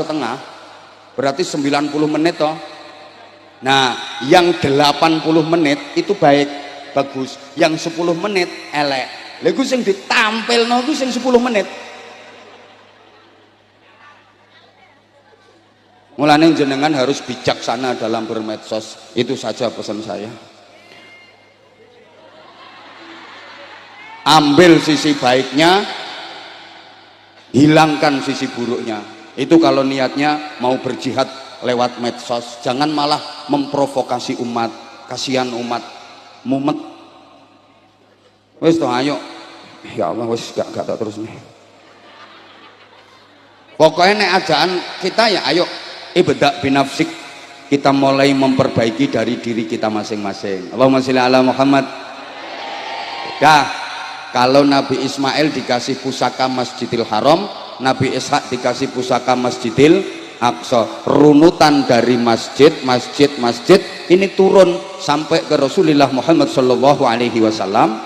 berarti 90 menit toh. Nah, yang 80 menit itu baik, bagus. Yang 10 menit elek. Lha iku sing ditampilno iku sing 10 menit. Mulane jenengan harus bijaksana dalam bermedsos. Itu saja pesan saya. Ambil sisi baiknya, hilangkan sisi buruknya. Itu kalau niatnya mau berjihad lewat medsos. Jangan malah memprovokasi umat. Kasihan umat mumet. Wis toh ayo. Ya Allah wis gak tak terus nih. Pokoknya nek ajaan kita ya ayo ibda' binafsik. Kita mulai memperbaiki dari diri kita masing-masing. Allahumma sholli ala Muhammad. Dah. Kalau Nabi Ismail dikasih pusaka Masjidil Haram, Nabi Ishak dikasih pusaka Masjidil Aqsa. Runutan dari masjid ini turun sampai ke Rasulullah Muhammad Shallallahu Alaihi Wasallam.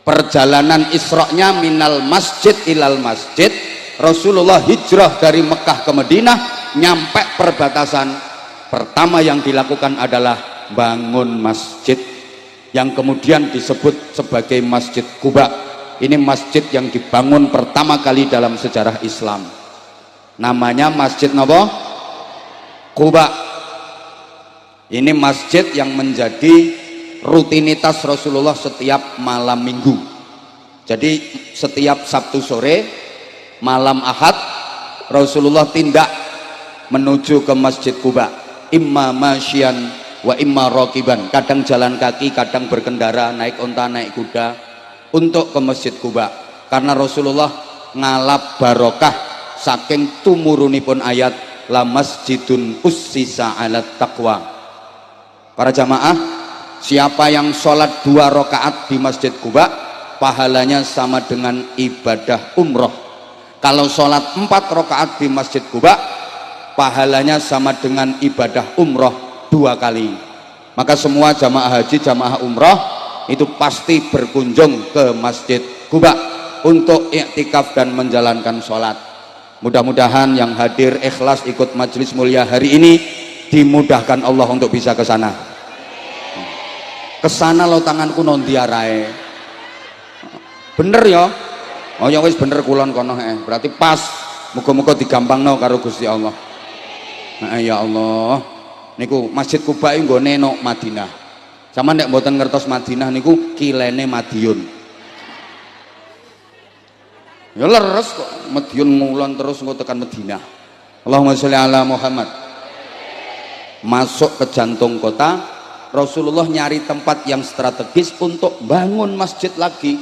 Perjalanan Isra-nya minal masjid ilal masjid. Rasulullah hijrah dari Mekah ke Madinah, nyampe perbatasan pertama yang dilakukan adalah bangun masjid yang kemudian disebut sebagai Masjid Quba. Ini masjid yang dibangun pertama kali dalam sejarah Islam. Namanya Masjid napa? Quba. Ini masjid yang menjadi rutinitas Rasulullah setiap malam minggu. Jadi setiap Sabtu sore, malam Ahad, Rasulullah tindak menuju ke Masjid Quba. Imma masyian wa imma raqiban. Kadang jalan kaki, kadang berkendara, naik unta, naik kuda untuk ke Masjid Quba. Karena Rasulullah ngalap barokah saking tumurunipun ayat la masjidun ussisa ala taqwa. Para jamaah, siapa yang sholat 2 rakaat di Masjid Quba, pahalanya sama dengan ibadah umroh. Kalau sholat 4 rakaat di Masjid Quba, pahalanya sama dengan ibadah umroh 2 kali. Maka semua jamaah haji, jamaah umroh itu pasti berkunjung ke Masjid Quba untuk iktikaf dan menjalankan sholat. Mudah-mudahan yang hadir ikhlas ikut majelis mulia hari ini dimudahkan Allah untuk bisa ke sana. Ke sana lo tanganku non diarae. Bener ya? Oh ya wis bener kulon kono berarti pas. Muga-muga digampangno karo Gusti Allah. Nah, ya Allah. Niku Masjid Quba iki nggone nang Madinah. Sama nek mboten ngertos Madinah niku kilene Madiun. Ya leres kok Madiun ngulon terus engko tekan Madinah. Allahumma sholli ala Muhammad. Masuk ke jantung kota, Rasulullah nyari tempat yang strategis untuk bangun masjid lagi.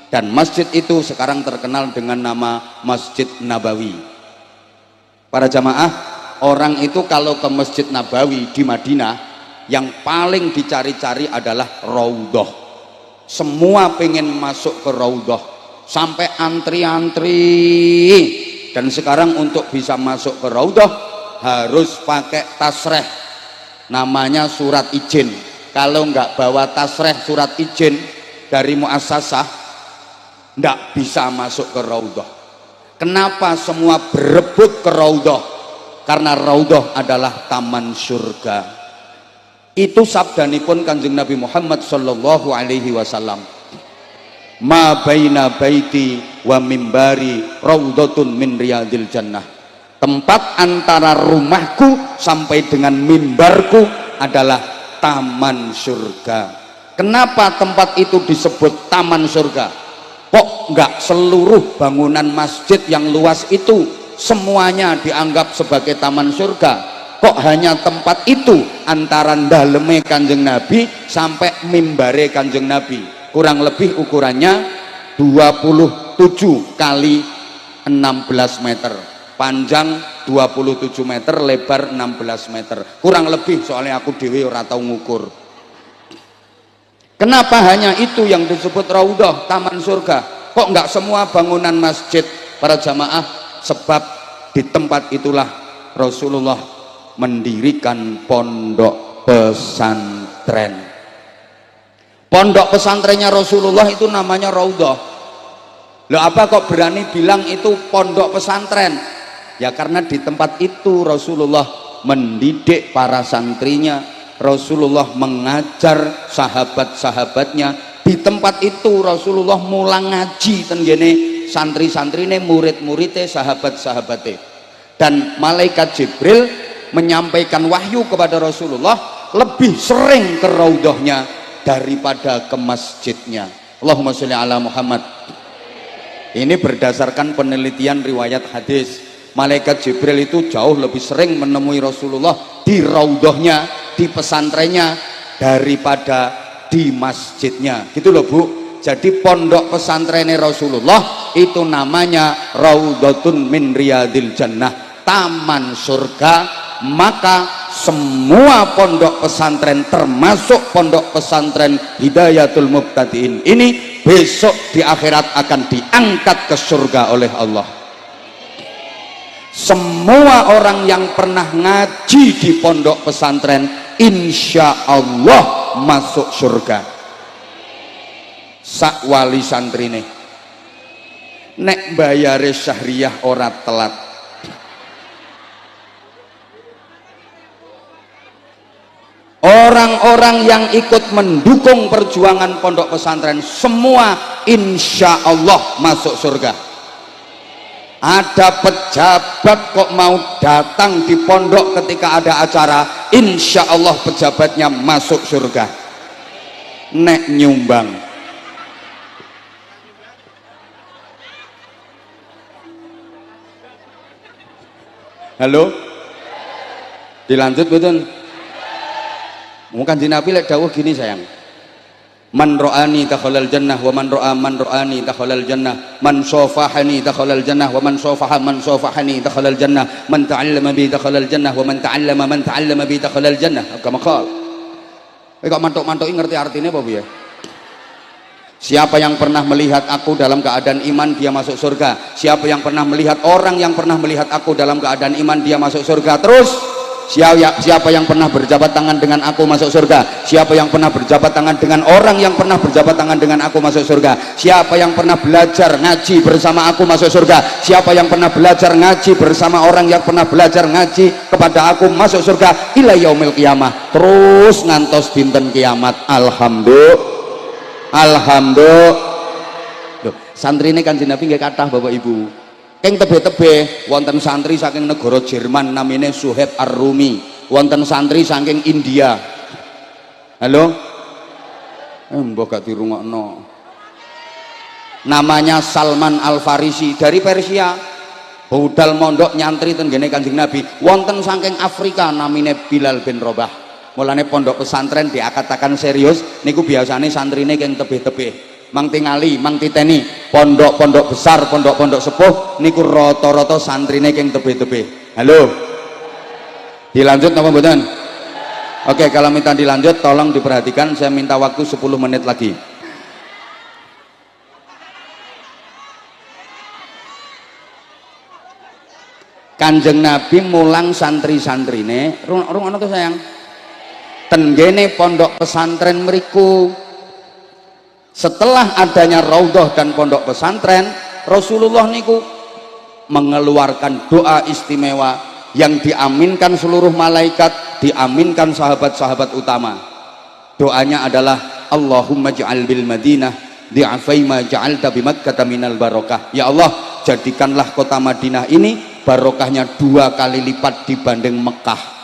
Dan masjid itu sekarang terkenal dengan nama Masjid Nabawi. Para jamaah, orang itu kalau ke Masjid Nabawi di Madinah, yang paling dicari-cari adalah Raudhah. Semua pengen masuk ke Raudhah, sampai antri-antri. Dan sekarang untuk bisa masuk ke Raudhah harus pakai tasreh, namanya surat izin. Kalau nggak bawa tasreh surat izin dari muassasah, nggak bisa masuk ke Raudhah. Kenapa semua berebut ke Raudhah? Karena Raudhah adalah taman surga. Itu sabdanipun Kanjeng Nabi Muhammad sallallahu alaihi wasallam. Ma baina baiti wa mimbari raudhatun min riyadil jannah. Tempat antara rumahku sampai dengan mimbarku adalah taman surga. Kenapa tempat itu disebut taman surga? Kok enggak seluruh bangunan masjid yang luas itu semuanya dianggap sebagai taman surga? Kok hanya tempat itu antara daleme Kanjeng Nabi sampai mimbare Kanjeng Nabi? Kurang lebih ukurannya 27 kali 16 meter. Panjang 27 meter, lebar 16 meter. Kurang lebih, soalnya aku dewe ora tau ngukur. Kenapa hanya itu yang disebut Raudhah, taman surga? Kok enggak semua bangunan masjid? Para jamaah, sebab di tempat itulah Rasulullah mendirikan pondok pesantren. Pondok pesantrennya Rasulullah itu namanya Raudhah. Loh, apa kok berani bilang itu pondok pesantren? Ya karena di tempat itu Rasulullah mendidik para santrinya, Rasulullah mengajar sahabat-sahabatnya. Di tempat itu Rasulullah mulang ngaji tenggene santri-santrine, murid-muridnya, sahabat-sahabatnya. Dan malaikat Jibril menyampaikan wahyu kepada Rasulullah lebih sering ke Raudhahnya daripada ke masjidnya. Allahumma sholli ala Muhammad. Ini berdasarkan penelitian riwayat hadis. Malaikat Jibril itu jauh lebih sering menemui Rasulullah di Raudhahnya, di pesantrennya daripada di masjidnya. Gitu loh Bu. Jadi pondok pesantrennya Rasulullah itu namanya Raudhatun min riyadil jannah, taman surga. Maka semua pondok pesantren termasuk pondok pesantren Hidayatul Mubtadiin ini besok di akhirat akan diangkat ke surga oleh Allah. Semua orang yang pernah ngaji di pondok pesantren insya Allah masuk surga. Sak wali santrine nek bayare syahriyah ora telat, Orang-orang yang ikut mendukung perjuangan pondok pesantren semua insya Allah masuk surga. Ada pejabat kok mau datang di pondok ketika ada acara, insya Allah pejabatnya masuk surga. Nek nyumbang. Halo? Dilanjut betul? Mungkin Nabi lek dawuh gini sayang. Man ra'ani dakhalal jannah wa man ra'ani dakhalal jannah, man safahani dakhalal jannah wa man safahani dakhalal jannah, man ta'allama bi dakhalal jannah wa man ta'allama bi dakhalal jannah. Kama qala. Kok mantuk-mantuki ngerti artinya apa Bu ya? Siapa yang pernah melihat aku dalam keadaan iman, dia masuk surga. Siapa yang pernah melihat orang yang pernah melihat aku dalam keadaan iman, dia masuk surga. Terus siapa yang pernah berjabat tangan dengan aku masuk surga. Siapa yang pernah berjabat tangan dengan orang yang pernah berjabat tangan dengan aku masuk surga. Siapa yang pernah belajar ngaji bersama aku masuk surga. Siapa yang pernah belajar ngaji bersama orang yang pernah belajar ngaji kepada aku masuk surga ila yaumil qiyamah, terus ngantos dinten kiamat. Alhamdulillah. Santri ini Kanjeng Nabi nggih kathah Bapak Ibu. Keng tebe-tebe wonten santri saking negara Jerman namine Suhaib Ar-Rumi, wonten santri saking India. Halo? Mbok gak dirungokno. Namanya Salman Al-Farisi dari Persia. Budal mondok nyantri ten ngene Kanjeng Nabi. Wonten saking Afrika namine Bilal bin Rabah. Mulane pondok pesantren diakatakan serius niku biasane santrine keng tebe-tebe. Mang tingali, mang titeni, pondok-pondok besar, pondok-pondok sepuh niku rata-rata santrine keng tebe-tebe. Halo. Dilanjut napa mboten? Oke, kalau minta dilanjut tolong diperhatikan, saya minta waktu 10 menit lagi. Kanjeng Nabi mulang santri-santrine, rung ana to sayang. Tenggene pondok pesantren mriku. Setelah adanya raudhah dan pondok pesantren, Rasulullah niku mengeluarkan doa istimewa yang diaminkan seluruh malaikat, diaminkan sahabat-sahabat utama. Doanya adalah Allahumma ja'al bil Madinah di'afai ma ja'alta bi Makkah minal barakah. Ya Allah, jadikanlah kota Madinah ini barokahnya 2 kali lipat dibanding Mekah.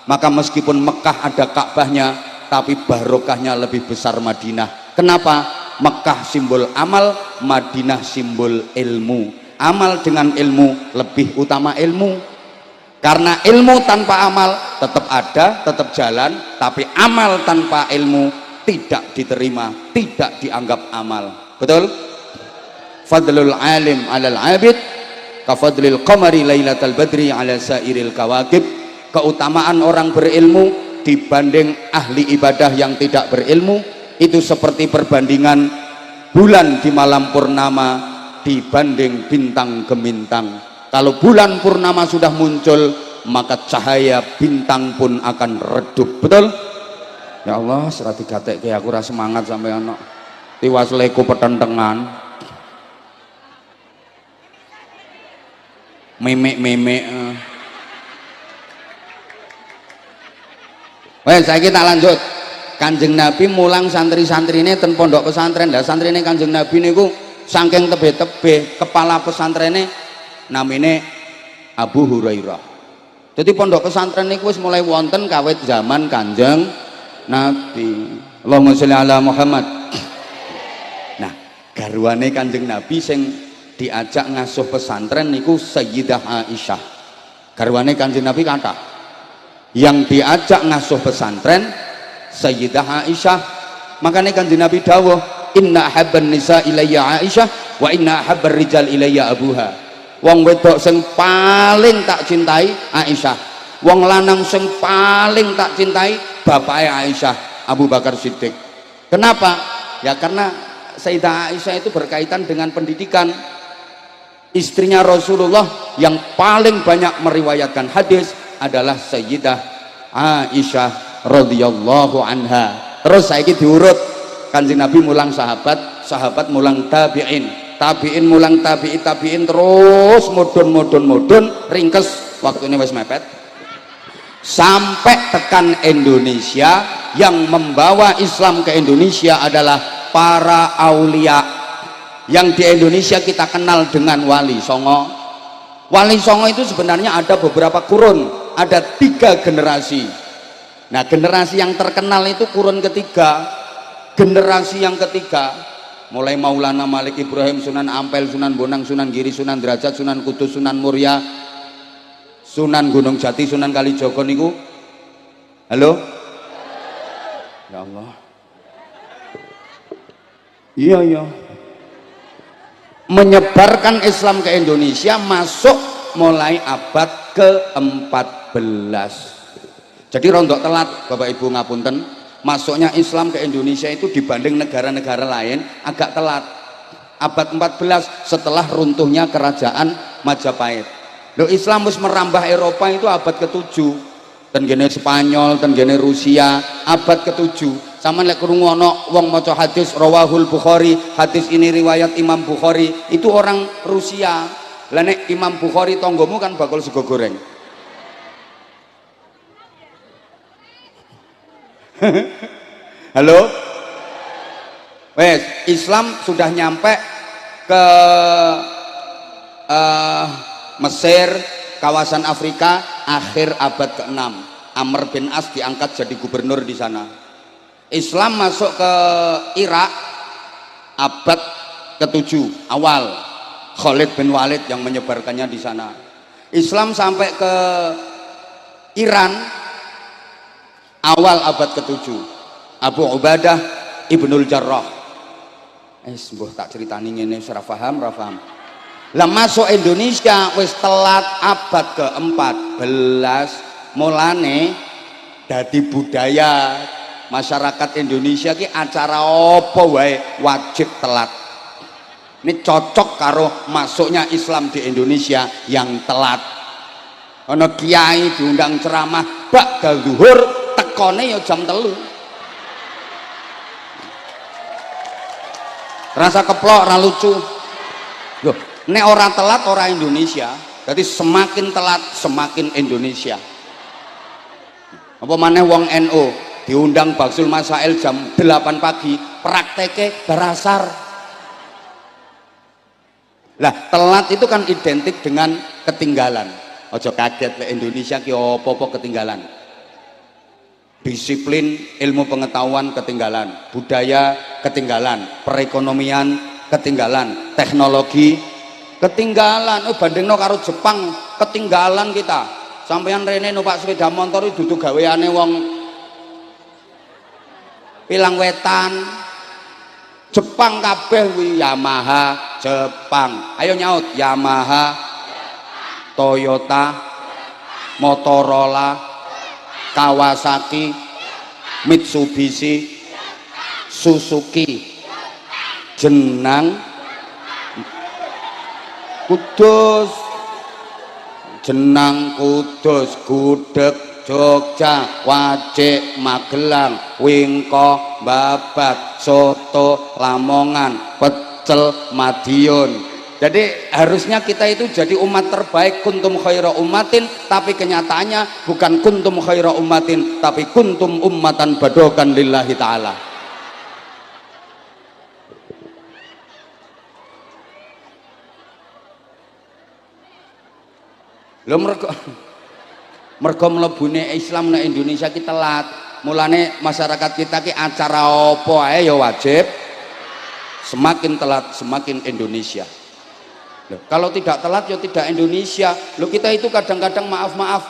Maka meskipun Mekah ada Ka'bahnya, tapi barokahnya lebih besar Madinah. Kenapa? Mekah simbol amal, Madinah simbol ilmu. Amal dengan ilmu lebih utama ilmu. Karena ilmu tanpa amal tetap ada, tetap jalan, tapi amal tanpa ilmu tidak diterima, tidak dianggap amal. Betul? Fadlul alim 'alal 'abid kafadlil qamari lailatal badri 'ala sairil kawakib. Keutamaan orang berilmu dibanding ahli ibadah yang tidak berilmu itu seperti perbandingan bulan di malam purnama dibanding bintang gemintang. Kalau bulan purnama sudah muncul, maka cahaya bintang pun akan redup. Betul? Ya Allah, serati gatekke aku ora semangat sampai ana. Tiwas leku petentengan. Memek-memek. Wes saiki tak lanjut. Kanjeng Nabi mulang santri-santrine ten pondok pesantren. Lah santrine Kanjeng Nabi niku saking tebe-tebe, kepala pesantrennya namine Abu Hurairah. Jadi pondok pesantren niku wis mulai wonten kawit zaman Kanjeng Nabi. Allahumma sholli ala Muhammad. Nah, garwane Kanjeng Nabi sing diajak ngasuh pesantren niku Sayyidah Aisyah. Garwane Kanjeng Nabi kata, yang diajak ngasuh pesantren Sayyidah Aisyah. Makanya Kanjeng Nabi dawuh, inna habban nisa ilayya Aisyah wa inna habbar rijal ilayya abuha. Wong wedok sing paling tak cintai Aisyah, wong lanang sing paling tak cintai bapaknya Aisyah, Abu Bakar Siddiq. Kenapa? Ya karena Sayyidah Aisyah itu berkaitan dengan pendidikan. Istrinya Rasulullah yang paling banyak meriwayatkan hadis adalah Sayyidah Aisyah radhiyallahu anha. Terus saiki diurut, Kanjeng Nabi mulang sahabat, sahabat mulang tabi'in, tabi'in mulang tabi'in terus mudun ringkes waktune wis mepet. sampai tekan Indonesia. Yang membawa Islam ke Indonesia adalah para aulia yang di Indonesia kita kenal dengan Wali Songo. Wali Songo itu sebenarnya ada beberapa kurun, ada 3 generasi. Nah, generasi yang terkenal itu kurun ketiga. Generasi yang ketiga mulai Maulana Malik Ibrahim, Sunan Ampel, Sunan Bonang, Sunan Giri, Sunan Derajat, Sunan Kudus, Sunan Muria, Sunan Gunung Jati, Sunan Kalijogo niku. Halo? Ya Allah. Iya. Menyebarkan Islam ke Indonesia masuk mulai abad ke-14. Jadi rondok telat Bapak Ibu ngapunten. Masuknya Islam ke Indonesia itu dibanding negara-negara lain agak telat. Abad 14 setelah runtuhnya kerajaan Majapahit. Loh, Islam harus merambah Eropa itu abad ke-7. Tenggene Spanyol, tenggene Rusia, abad ke-7. Sama lek krungu ana wong maca hadis rawahul Bukhari, hadis ini riwayat Imam Bukhari, itu orang Rusia. Lah nek Imam Bukhari tonggomu kan bakal sego goreng. Halo? Wes, Islam sudah nyampe ke Mesir, kawasan Afrika akhir abad ke-6. Amr bin As diangkat jadi gubernur di sana. Islam masuk ke Irak abad ke-7 awal. Khalid bin Walid yang menyebarkannya di sana. Islam sampai ke Iran awal abad ke-7. Abu Ubadah Ibnul Jarrah. Mbuh tak ceritani ngene ora paham, ora paham. Lah masuk Indonesia wis telat abad ke-14. Mulane dadi budaya masyarakat Indonesia ki acara apa wae wajib telat. Ini cocok karo masuknya Islam di Indonesia yang telat. Ana kiai diundang ceramah bakal zuhur tekone ya jam 3. Rasa keplok ra lucu. Loh, nek ora telat ora Indonesia. Jadi semakin telat semakin Indonesia. Apa maneh wong NU diundang Baksul Masail jam 8 pagi, prakteke berasar. Lah telat itu kan identik dengan ketinggalan. Ojo kaget lek Indonesia ki opo-opo ketinggalan. Disiplin ilmu pengetahuan ketinggalan, budaya ketinggalan, perekonomian ketinggalan, teknologi ketinggalan. Oh, bandingno karo Jepang ketinggalan kita. Sampeyan rene numpak sepeda motor itu duduk gaweane wong Pilang Wetan. Jepang kabeh kuwi Yamaha Jepang. Ayo nyaut Yamaha, Toyota, Motorola, Kawasaki, Mitsubishi, Suzuki. Jenang Kudus, Jenang Kudus, Gudeg Jogja, Wajik Magelang, Wingko Babat, Soto Lamongan, Pecel Madiun. Jadi harusnya kita itu jadi umat terbaik, kuntum khaira ummatin, tapi kenyataannya bukan kuntum khaira ummatin, tapi kuntum ummatan badokan lillahi ta'ala. Lho mergo mlebune Islam nang Indonesia ki telat. Mulane masyarakat kita ki acara apa ae ya wajib. Semakin telat semakin Indonesia. Loh, kalau tidak telat ya tidak Indonesia. Loh, kita itu kadang-kadang maaf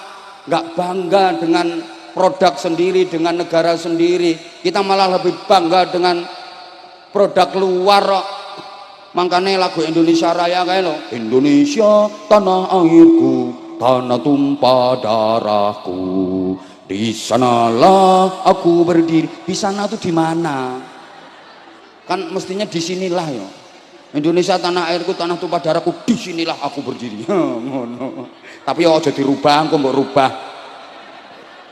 nggak bangga dengan produk sendiri, dengan negara sendiri. Kita malah lebih bangga dengan produk luar. Makanya lagu Indonesia Raya kayak lo, Indonesia tanah airku, tanah tumpah darahku, di sanalah aku berdiri. Di sana tuh di mana? Kan mestinya di sinilah ya. Indonesia tanah airku, tanah tumpah darahku, di sinilah aku berdiri. Tapi ya aja dirubah, engko mbok rubah.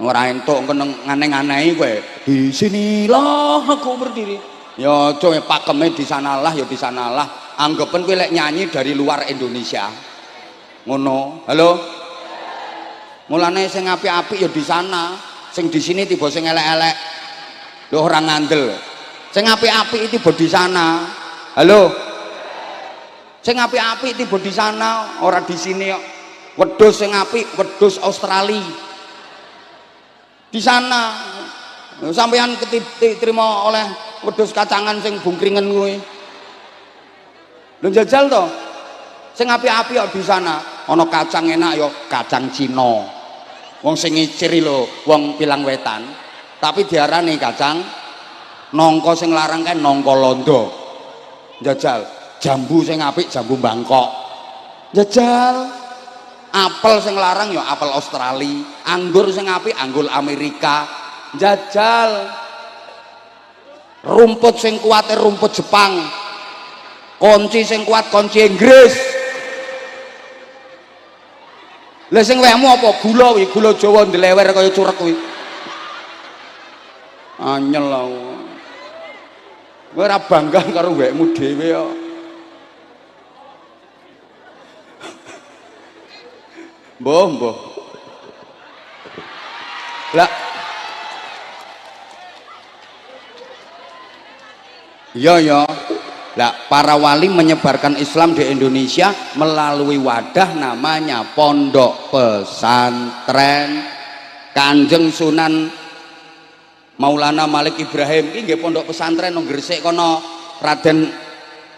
Ora entuk keneng aneh-aneh kowe. Di sinilah aku berdiri. Ya coba pakemnya di sanalah ya di sanalah. Anggapan kowe lek nyanyi dari luar Indonesia. Ngono. Halo. Mulane sing apik-apik ya di sana, sing di sini tiba sing elek-elek. Lho ora ngandel. Sing apik-apik tiba di sana. Halo. Sing apik-apik tiba di sana, ora di sini kok. Wedhus sing apik, wedhus Australia. Di sana. Sampeyan terima oleh wedhus kacangan sing bungkringen kuwi. Lho jajal to. Sing apik-apik kok di sana. Ana kacang enak ya kacang Cina. Wong sing ngicir lho, wong Pilang Wetan. Tapi diarani kacang nangka sing larang kan nangka londo. Jajal, jambu sing apik jambu Bangkok. Jajal. Apel sing larang ya apel Australia, anggur sing apik anggur Amerika. Jajal. Rumput sing kuat rumput Jepang. Kunci sing kuat kunci Inggris. Lah sing wehmu apa? Gula kuwi, gula Jawa ndelewer kaya curek kuwi. Anyel aku. Kowe ora bangga karo wekmu dhewe kok. Mbah. Lah. Iya. Lah, para wali menyebarkan Islam di Indonesia melalui wadah namanya Pondok Pesantren Kanjeng Sunan Maulana Malik Ibrahim. Iki nggih pondok pesantren nang Gresik kono. Raden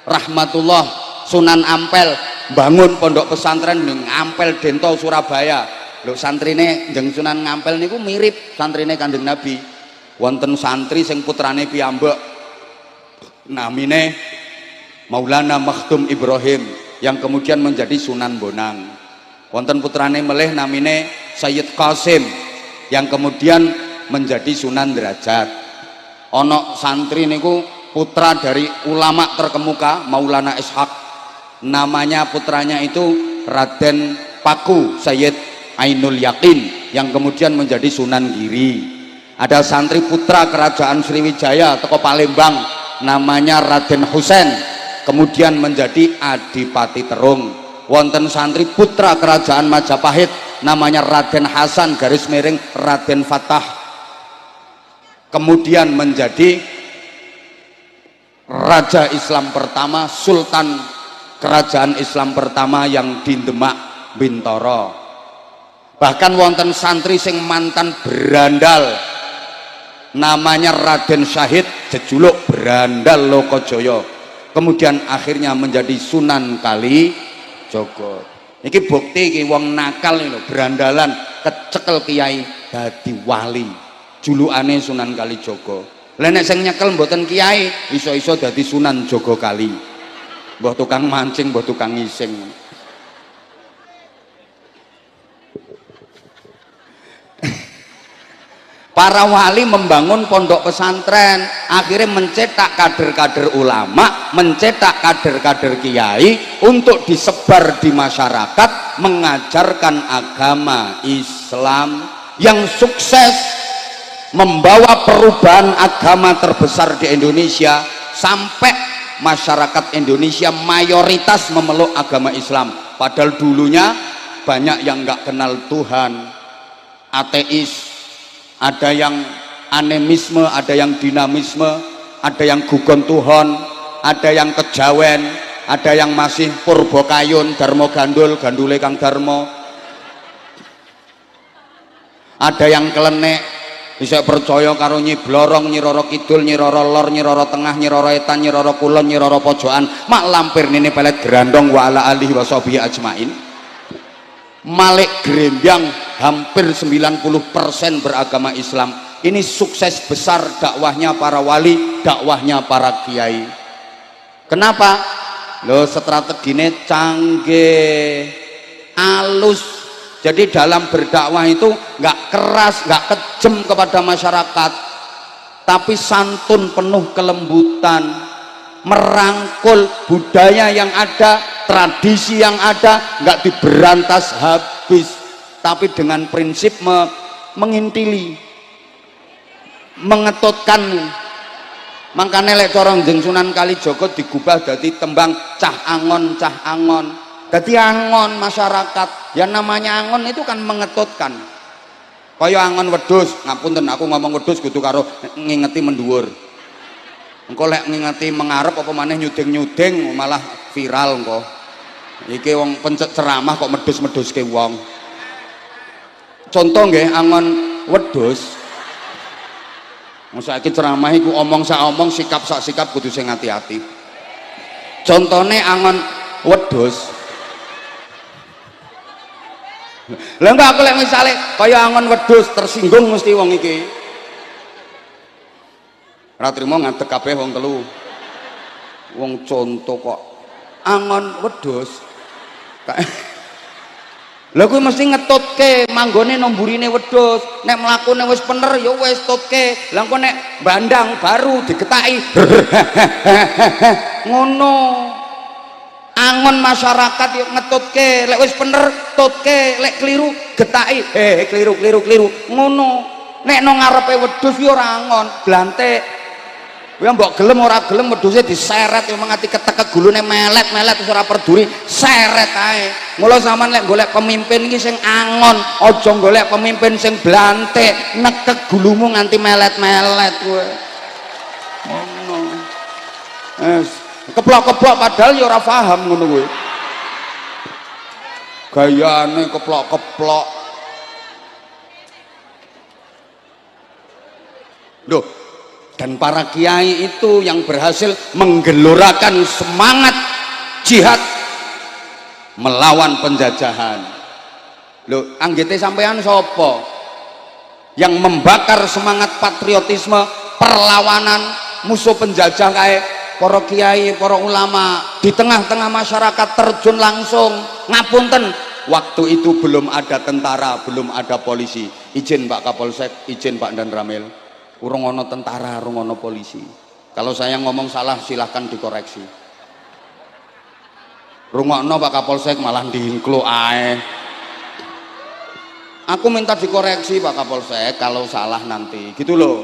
Rahmatullah Sunan Ampel bangun pondok pesantren ning Ampel Dento Surabaya. Lho santrine Kanjeng Sunan Ngampel niku mirip santrine Kanjeng Nabi. Wonten santri sing putrane piyambak namine Maulana Makhdum Ibrahim yang kemudian menjadi Sunan Bonang. Wonten putrane melih namine Sayyid Qasim yang kemudian menjadi Sunan Derajat. Ono santri niku putra dari ulama terkemuka Maulana Ishaq. Namanya putranya itu Raden Paku Sayyid Ainul Yakin yang kemudian menjadi Sunan Giri. Ada santri putra kerajaan Sriwijaya teko Palembang namanya Raden Husain kemudian menjadi Adipati Terung. Wonten santri putra kerajaan Majapahit namanya Raden Hasan garis miring Raden Fatah kemudian menjadi Raja Islam pertama, Sultan kerajaan Islam pertama yang di Demak Bintoro. Bahkan wonten santri sing mantan berandal namanya Raden Syahid jejuluk Berandal Lokojoyo. Kemudian akhirnya menjadi Sunan Kalijogo. Iki bukti iki wong nakal lho berandalan kecekel kiai dadi wali. Julukane Sunan Kalijogo. Lah nek sing nyekel mboten kiai, iso-iso dadi Sunan Jogokali. Mbah tukang mancing, mbah tukang ngising. Para wali membangun pondok pesantren, akhirnya mencetak kader-kader ulama, mencetak kader-kader kiai untuk disebar di masyarakat, mengajarkan agama Islam yang sukses membawa perubahan agama terbesar di Indonesia sampai masyarakat Indonesia mayoritas memeluk agama Islam. Padahal dulunya banyak yang nggak kenal Tuhan, ateis, ada yang animisme, ada yang dinamisme, ada yang gugon Tuhan, ada yang kejawen, ada yang masih purba kayun, darmo gandul, gandule kang darmo, ada yang kelenek, bisa percaya karo Nyi Blorong, Nyi Roro Kidul, Nyi Roro Lor, Nyi Roro Tengah, Nyi Roro Etan, Nyi Roro Kulon, Nyi Roro Pojokan, mak lampir nini pelet gerandong wa ala alihi wa sahbihi ajmain. Malik Grembyang hampir 90% beragama Islam. Ini sukses besar dakwahnya para wali, dakwahnya para kiai. Kenapa? Loh, strateginya canggih, alus. Jadi dalam berdakwah itu nggak keras, nggak kejam kepada masyarakat, tapi santun, penuh kelembutan, merangkul budaya yang ada, tradisi yang ada, nggak diberantas habis, tapi dengan prinsip mengintili, mengetutkan. Makanya lek corong Jeng Sunan Kalijogo digubah dari tembang cah angon, cah angon. Jadi angon masyarakat, yang namanya angon itu kan mengetutkan. Kaya angon wedhus, ngapunten aku ngomong wedhus kudu karo ngingeti mendhuwur. Engko lek ngingeti mengarep apa maneh nyuding-nyuding malah viral engko. Iki wong pencet ceramah kok medhus-medhuske wong. Contoh nggih angon wedhus. Wong saiki ceramah iku omong sak omong, sikap sak sikap kudu sing hati-hati. Contone angon wedhus. Lah enggak aku lek misale kaya angon wedhus tersinggung mesti wong iki. Ora trimo ngadeg kabeh wong telu. Wong contoh kok angon wedhus. Lha kuwi mesti ngetutke manggone nomburine wedhus. Nek mlakune wis bener ya wis tutke. Lah engko nek bandang baru diketaki. Ngono. Angon masyarakat yuk ngetutke, lek wis bener tutke, lek keliru getaki, keliru ngono. Nek nang ngarepe wedhus yo ora angon, blantik. Kuwi mbok gelem ora gelem wedhuse diseret yo mengati ketek gulune melet-melet wis ora peduli, seret ae. Mula sampean lek golek pemimpin iki sing angon, aja golek pemimpin sing blantik, nekek gulumu nganti melet-melet kowe. Ngono. Keplok-keplok padahal ya ora paham ngono kuwi. Gayane keplok-keplok. Loh, dan para kiai itu yang berhasil menggelorakan semangat jihad melawan penjajahan. Loh, anggete sampean sapa? Yang membakar semangat patriotisme, perlawanan musuh penjajah kae para kiai, para ulama di tengah-tengah masyarakat terjun langsung. Ngapunten, waktu itu belum ada tentara, belum ada polisi. Izin Pak Kapolsek, izin Pak Dan Ramil. Urung ono tentara, urung ono polisi. Kalau saya ngomong salah silahkan dikoreksi. Rungokno Pak Kapolsek malah diinklu ae. Aku minta dikoreksi Pak Kapolsek kalau salah nanti. Gitu loh.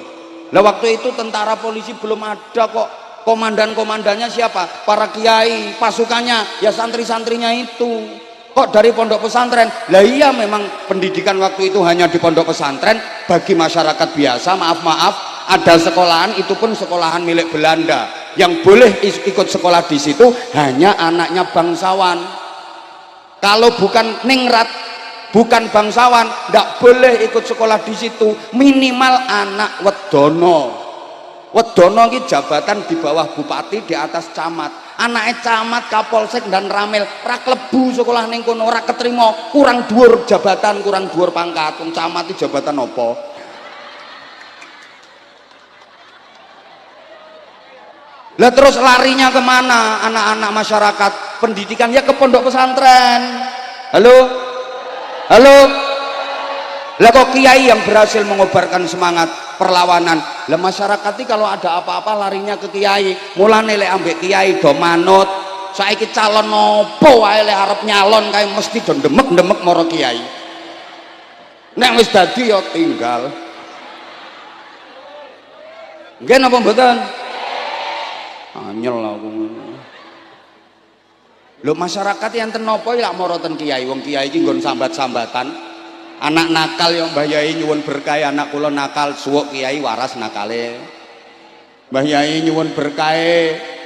Lah waktu itu tentara polisi belum ada kok. Komandan-komandannya siapa? Para kiai, pasukannya ya santri-santrinya itu. Kok dari pondok pesantren? Lah iya, memang pendidikan waktu itu hanya di pondok pesantren. Bagi masyarakat biasa, maaf-maaf, ada sekolahan, itu pun sekolahan milik Belanda. Yang boleh ikut sekolah di situ hanya anaknya bangsawan. Kalau bukan ningrat, bukan bangsawan, tidak boleh ikut sekolah di situ. Minimal anak wedono. Wedono iki jabatan di bawah bupati, di atas camat. Anaknya camat, kapolsek dan ramil ora klebu sekolah ning kono, ora ketrima, kurang dhuwur jabatan, kurang dhuwur pangkat. Wong camat iki jabatan apa? Lah terus larinya kemana anak-anak masyarakat pendidikan? Ya ke pondok pesantren. Halo? Halo? Lah kok kiai yang berhasil mengobarkan semangat perlawanan. Lah masyarakat ini kalau ada apa-apa larinya ke kiai. Mulane lek ambek kiai do manut. Saiki calon opo wae lek arep nyalon kae mesti do demek-demek maro kiai. Nek wis dadi ya tinggal. Nggih napa mboten? Anyel aku. Lho masyarakat yang tenopo ya maro ten kiai. Wong kiai iki nggon sambat-sambatan. Anak nakal yang Mbah Yai nyuwun berkah, anak kula nakal suwuk kiai waras nakale. Mbah Yai nyuwun berkah,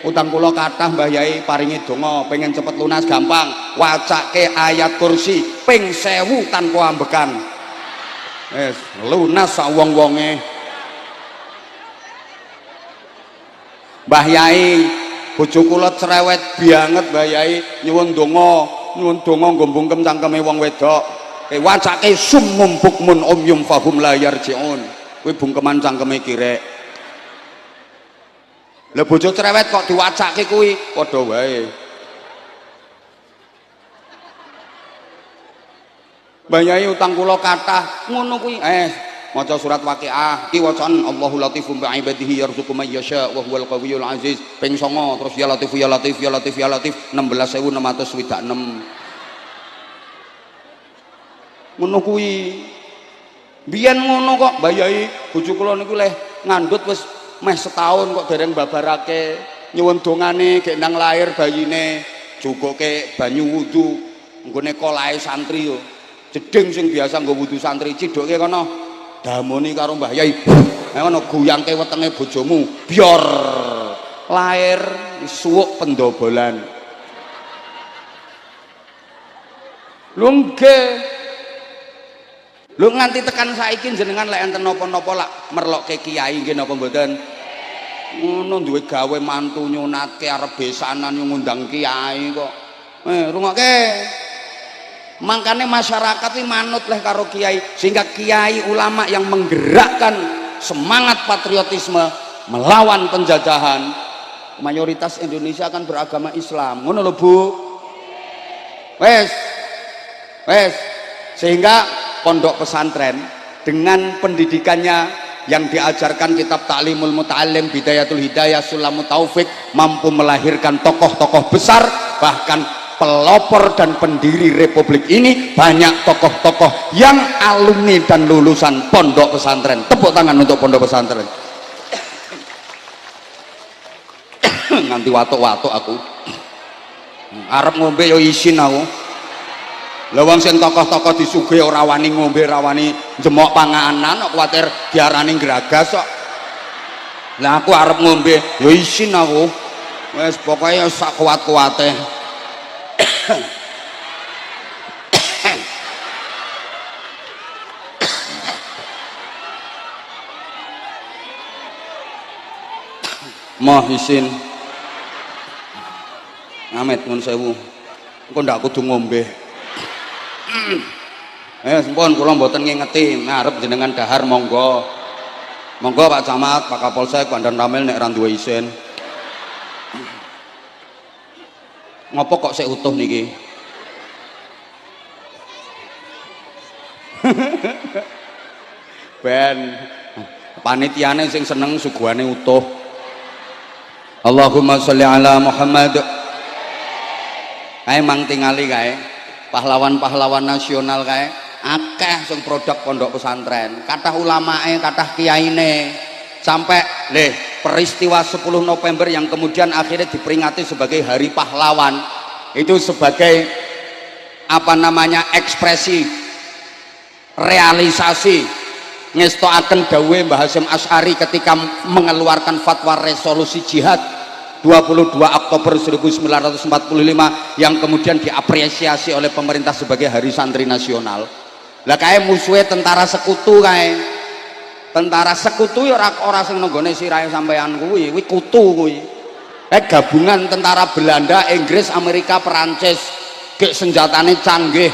utang kula kathah Mbah Yai paringi donga pengen cepet lunas gampang. Wacake ayat kursi ping 1000 tanpa ambekan. Wis lunas sak wong-wonge. Mbah Yai bojo kula cerewet banget Mbah Yai nyuwun donga nggo mbungkem cangkeme wong wedok. Wacake summum bukmun umyum fahum la yarji'un. Kuwi bungkeman cangkeme kirek. Lah bojo cerewet kok diwacake kuwi padha wae. Mbah Yai utang kula kathah ngono kuwi. Maca surat Waqiah iki wacaan Allahu latifum bi ibadihi yarzuqu may yasha wa huwal qawiyyul aziz ping 9 terus ya latif ya latif ya latif ya latif 16626. Ngono kuwi biyen ngono kok Mbah Yai bojo kula niku leh ngandhut wis meh setahun kok dereng babarake nyuwun dongane gek nang lahir bayine jugoke banyu wudu nggone kolahe santri yo. Jeding sing biasa nggo wudu santri cidoke kono damoni karo Mbah Yai. Ngono guyangke wetenge bojomu bior lahir suwuk pendobolan. Lho nggih. Lho nganti tekan saiki jenengan lek enten napa-napa lak merlokke kiai nggih napa mboten? Ngono duwe gawe mantu nyunatke arep besanan ngundang kiai kok. Rungokke. Mangkane masyarakat iki manut leh karo kiai sehingga kiai ulama yang menggerakkan semangat patriotisme melawan penjajahan. Mayoritas Indonesia kan beragama Islam. Ngono lho Bu. Wes. Sehingga pondok pesantren dengan pendidikannya yang diajarkan kitab Ta'limul Muta'allim, Bidayatul Hidayah, Sulamut Taufik mampu melahirkan tokoh-tokoh besar, bahkan pelopor dan pendiri Republik ini banyak tokoh-tokoh yang alumni dan lulusan pondok pesantren. Tepuk tangan untuk pondok pesantren. Nganti watuk-watuk aku arep ngombe yo isin aku. Lah wong sing tokoh-tokoh disuguhi ora wani ngombe, ora wani njemok panganan, kok kuwatir diarani gragas kok. Lah aku arep ngombe yo isin aku. Wes pokoke sak kuat-kuate. Moh isin. Amit nun sewu. Engko ndak kudu ngombe. Sampun kula mboten ngingeti, arep jenengan dahar monggo. Monggo Pak Camat, Pak Kapolsek, Pak Dan Ramil nek ra duwe isin. Ngopo kok sik utuh niki? Ben panitiane sing seneng suguhane utuh. Allahumma sholli ala Muhammad. Kae mang tingali kae pahlawan-pahlawan nasional kae akeh sing produk pondok pesantren, kathah ulamae, kathah kiyaine. Sampai peristiwa 10 November yang kemudian akhirnya diperingati sebagai Hari Pahlawan itu sebagai apa namanya ekspresi realisasi ngestoaken dawuhe Mbah Hasyim Asy'ari ketika mengeluarkan fatwa resolusi jihad 22 Oktober 1945 yang kemudian diapresiasi oleh pemerintah sebagai Hari Santri Nasional. Lah kae musuhe tentara sekutu kae. Tentara sekutu ya ora sing nenggone sirahe sampean kuwi kutu kuwi. Gabungan tentara Belanda, Inggris, Amerika, Perancis, gek senjatane canggih.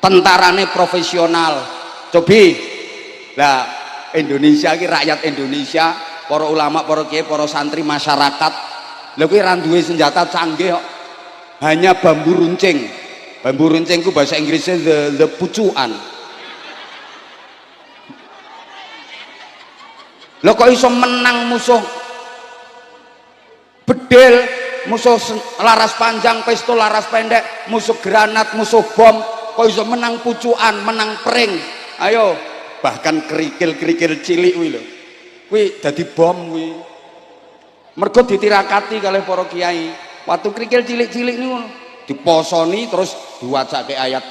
Tentarane profesional. Cobi. Lah Indonesia iki rakyat Indonesia, para ulama, para kiai, para santri, masyarakat lha kuwi ra duwe senjata canggih kok. Hanya bambu runcing. Bambu runcing ku bahasa Inggrisnya the pucuan. Lho kok iso menang musuh bedil, musuh laras panjang, pistol laras pendek, musuh granat, musuh bom, kok iso menang pucuan, menang pring. Ayo, bahkan kerikil-kerikil cilik kuwi lho. Kuwi dadi bom kuwi. Mergo ditirakati kalih para kiai. Waktu kerikil cilik-cilik niku diposoni terus diwacake ayat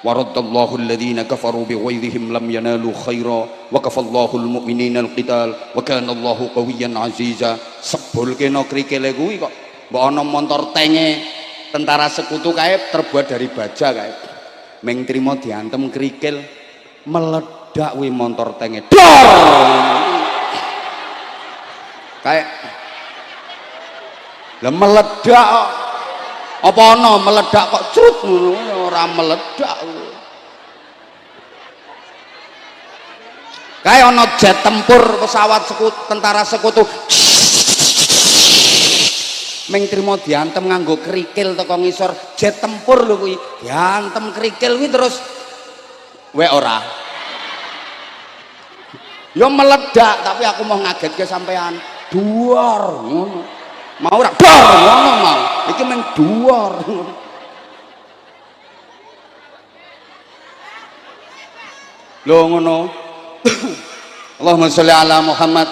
waradallahu alladhina kafaru bighairihim lam yanalu khaira wa kafallahu almu'minina alqital wa kana Allahu qawiyyan aziza. Sebulke no krikile kuwi kok mbok ana montor tenge tentara sekutu kae terbuat dari baja kae. Meng trimo diantem krikil meledak kuwi montor tenge. Dor! Kayak lah meledak apa ana meledak kok crut ngono ora meledak kayak ana jet tempur pesawat tentara sekutu ming trimo diantem nganggo kerikil teko ngisor jet tempur lho kuwi diantem kerikil kuwi terus ora yo meledak tapi aku mau ngagetke sampean duar ngono mau ora dor ngono mau iki meng duar lho ngono. Allahumma sholli ala Muhammad.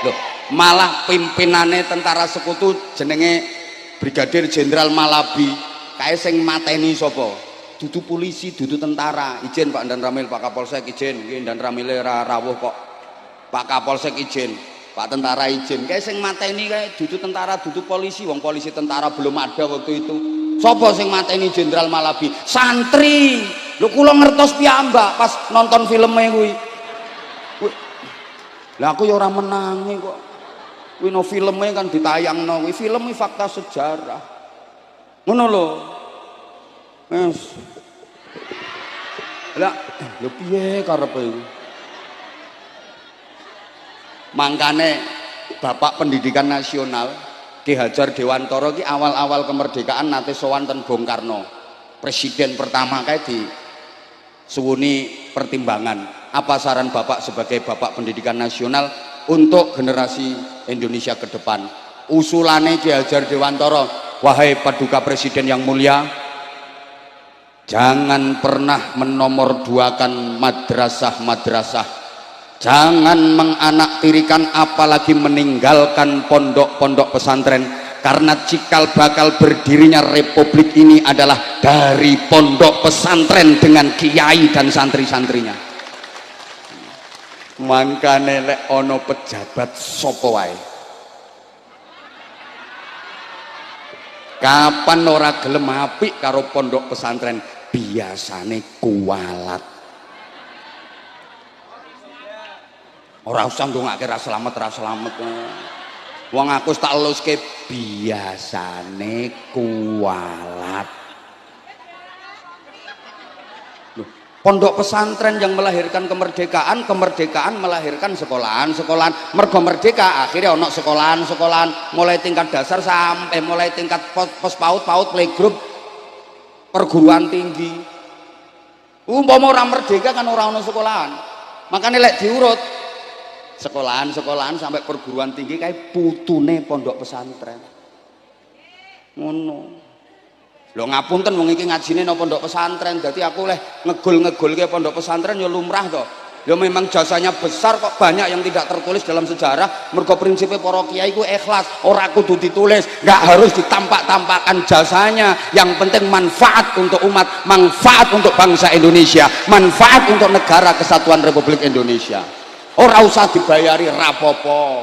Lho malah pimpinane tentara sekutu jenenge Brigadir Jenderal Malabi kae sing mateni sapa? Dudu polisi, dudu tentara. Izin Pak Dan Ramil, Pak Kapolsek izin. Nggih Dan Ramil ora rawuh kok. Pak Kapolsek izin, Pak Tentara izin. Kae sing mateni kae dudu tentara, dudu polisi. Wong polisi tentara belum ada waktu itu. Sapa sing mateni Jenderal Malabi? Santri. Lho kula ngertos piyambak pas nonton filmnya kuwi. Lah aku ya ora menangi kok. Kuwi no filmnya kan ditayangno. Kuwi film iki fakta sejarah. Ngono lho. Wes. Lah, lho piye karepe iku? Mangkane Bapak Pendidikan Nasional Ki Hajar Dewantara ki awal-awal kemerdekaan nate sowan ten Bung Karno. Presiden pertama kae di suwuni pertimbangan. Apa saran Bapak sebagai Bapak Pendidikan Nasional untuk generasi Indonesia ke depan? Usulane Ki Hajar Dewantara, wahai Paduka Presiden yang mulia, jangan pernah menomorduakan madrasah-madrasah, jangan menganaktirikan apalagi meninggalkan pondok-pondok pesantren, karena cikal bakal berdirinya republik ini adalah dari pondok pesantren dengan kiai dan santri-santrinya. Mangkane lek ono pejabat sapa wae kapan ora gelem apik karo pondok pesantren, biasane kualat. Ora usah ndongake ra slamet. Wong aku tak eluske biasane kualat. Loh, pondok pesantren yang melahirkan kemerdekaan, kemerdekaan melahirkan sekolahan. Mergo merdeka akhirnya ono sekolahan mulai tingkat dasar sampai mulai tingkat pos PAUD, playgroup, perguruan tinggi. Umpama orang merdeka kan ora ono sekolahan. Makanya lek diurut sekolahan sampai perguruan tinggi kayak putune pondok pesantren. Ngono. Lho ngapunten wong iki ngajine nang pondok pesantren, dadi aku leh ngegul-ngegulke pondok pesantren ya lumrah to. Ya memang jasanya besar kok, banyak yang tidak tertulis dalam sejarah. Mergo prinsipe para kiai ku ikhlas, ora kudu ditulis, enggak harus ditampak-tampakkan jasanya. Yang penting manfaat untuk umat, manfaat untuk bangsa Indonesia, manfaat untuk negara kesatuan Republik Indonesia. Ora usah dibayari rapopo.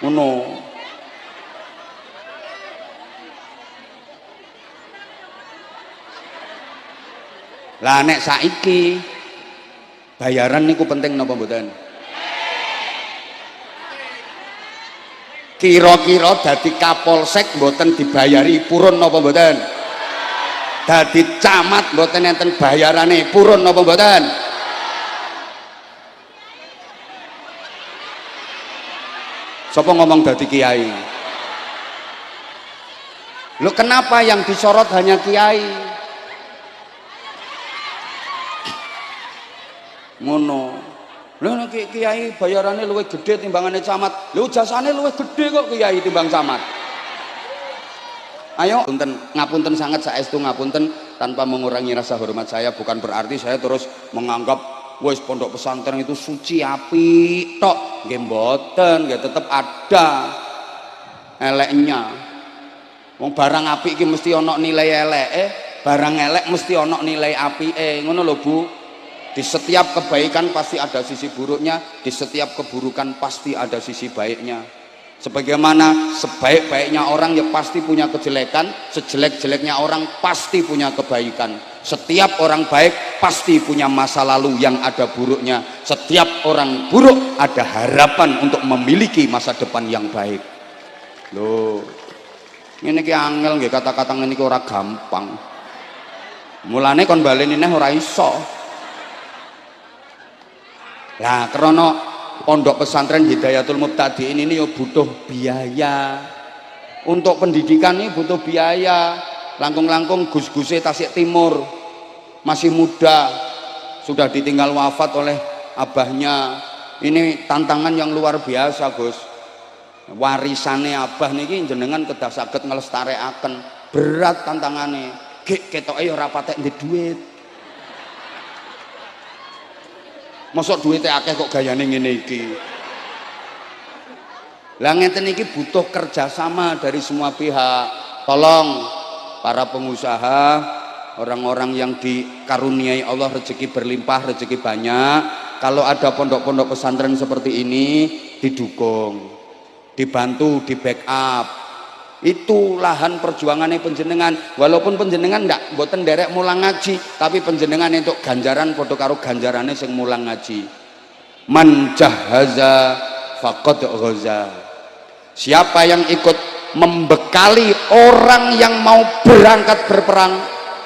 Ngono. Lah nek saiki bayaran niku penting napa mboten? Kira-kira dadi Kapolsek mboten dibayari purun napa mboten? Dadi camat mboten enten bayarane purun napa mboten? Sapa ngomong dadi kiai? Loh kenapa yang disorot hanya kiai? Ngono. Lho kiai bayarannya luwih gede timbangane camat. Lho jasane luwih gede kok kiai timbang camat. Ayo ngapunten sangat saestu ngapunten tanpa mengurangi rasa hormat saya, bukan berarti saya terus menganggap wis pondok pesantren itu suci apik tok. Nggih mboten, nggih tetep ada eleknya. Wong barang apik iki mesti ana nilai eleke, barang elek mesti ana nilai apike. Ngono lho Bu. Di setiap kebaikan pasti ada sisi buruknya, di setiap keburukan pasti ada sisi baiknya. Sebagaimana sebaik-baiknya orang ya pasti punya kejelekan, sejelek-jeleknya orang pasti punya kebaikan. Setiap orang baik pasti punya masa lalu yang ada buruknya. Setiap orang buruk ada harapan untuk memiliki masa depan yang baik. Loh, ini ki angel nggih, kata-kata ngene iki ora gampang. Mulane kon baleni neh ora iso. Lah krana pondok pesantren Hidayatul Mubtadiin ini ya butuh biaya. Untuk pendidikan ini butuh biaya. Langkung-langkung gus-guse Tasik Timur masih muda, sudah ditinggal wafat oleh abahnya. Ini tantangan yang luar biasa, Gus. Warisane abah niki jenengan kedah saged nglestarekaken. Berat tantangane. Gek ketoke ya ora patek ndek duit. Mosok duwite akeh kok gayane ngene iki. Lah ngeten iki butuh kerjasama dari semua pihak. Tolong para pengusaha, orang-orang yang dikaruniai Allah rezeki berlimpah, rezeki banyak, kalau ada pondok-pondok pesantren seperti ini didukung, dibantu, di backup. Itu lahan perjuangannya penjenengan. Walaupun penjenengan ndak mboten derek mulang ngaji, tapi penjenengan untuk ganjaran padha karo ganjarane sing mulang ngaji. Man jahaza faqad ghaza. Siapa yang ikut membekali orang yang mau berangkat berperang,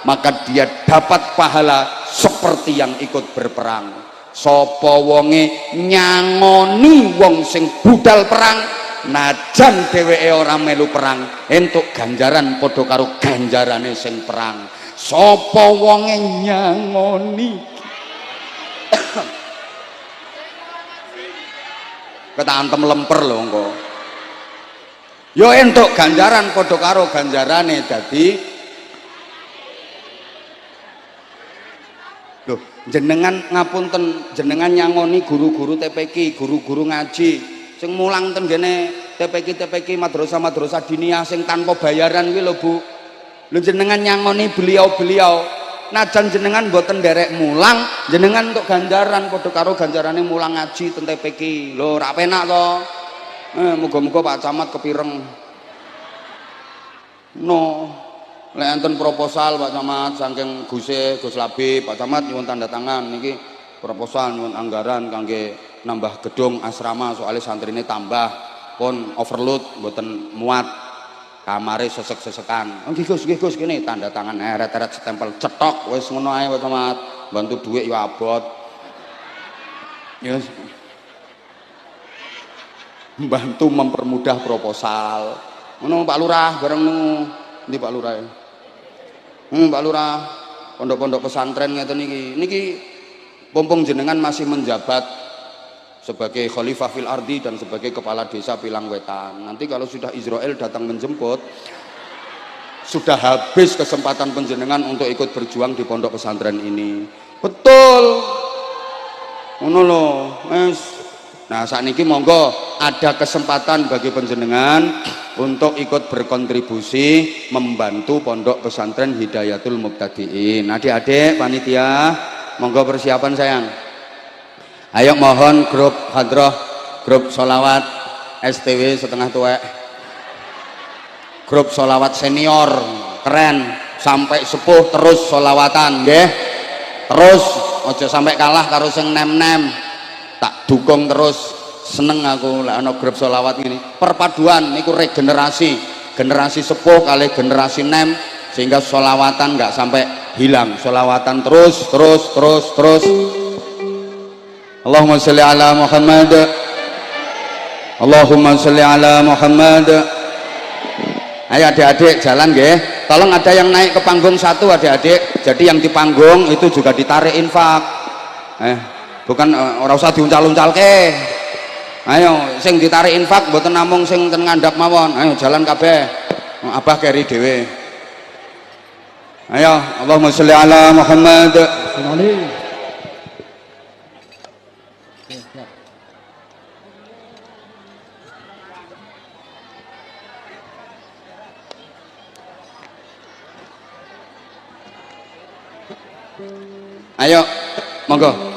maka dia dapat pahala seperti yang ikut berperang. Sapa wonge nyangoni wong sing budal perang, najan dheweke ora melu perang, entuk ganjaran padha karo ganjarane sing perang. Sapa wonge nyangoni ketantem lemper lho engko. Yo entuk ganjaran padha karo ganjarane. Dadi lho, jenengan ngapunten, jenengan nyangoni guru-guru TPQ, guru-guru ngaji sing mulang ten gene TPQ madrasah diniyah sing tanpa bayaran kuwi lho Bu. Lho jenengan nyangoni beliau-beliau, najan jenengan mboten derek mulang, jenengan untuk ganjaran padha karo ganjarane mulang ngaji ten TPQ. Lho ra penak to. Muga-muga Pak Camat kepireng. No, lek enten proposal Pak Camat saking Gus Labib, Pak Camat nyuwun tanda tangan niki proposal nyuwun anggaran kangge nambah gedung asrama soalnya santrine tambah pun overload mboten muat kamare sesek-sesekan. Nggih Gus kene tanda tangan eret-eret stempel cetok wis ngono ae Pak Camat. Bantu dhuwit ya abot. Yes. Membantu mempermudah proposal. Ngono Pak Lurah bareng ndi Pak Lurah. Pak Lurah pondok-pondok pesantren ngeten niki pompong jenengan masih menjabat sebagai khalifah fil ardi dan sebagai kepala desa Pilang Wetan. Nanti kalau sudah Israel datang menjemput, sudah habis kesempatan penjenengan untuk ikut berjuang di pondok pesantren ini. Betul. Ngono lho, wis. Nah, saat ini monggo ada kesempatan bagi penjenengan untuk ikut berkontribusi membantu pondok pesantren Hidayatul Mubtadiin. Adik-adik panitia, monggo persiapan sayang. Ayo mohon grup hadroh, grup solawat STW setengah tuwek, grup solawat senior keren sampai sepuh terus solawatan, nggih. Terus ojo sampai kalah karo sing nem-nem. Tak dukung terus, seneng aku lek ana grup solawat ini. Perpaduan niku regenerasi, generasi sepuh kali generasi nem sehingga solawatan nggak sampai hilang. Solawatan terus. Allahumma sholli ala Muhammad. Allahumma sholli ala Muhammad. Ayo adik-adik jalan nggih. Tolong ada yang naik ke panggung satu adik-adik. Jadi yang di panggung itu juga ditarik infak. Bukan ora usah diuncal-uncalke. Ayo sing ditarik infak mboten namung sing ten ngandhap mawon. Ayo jalan kabeh. Abah keri dhewe. Ayo Allahumma sholli ala Muhammad. Ayo monggo.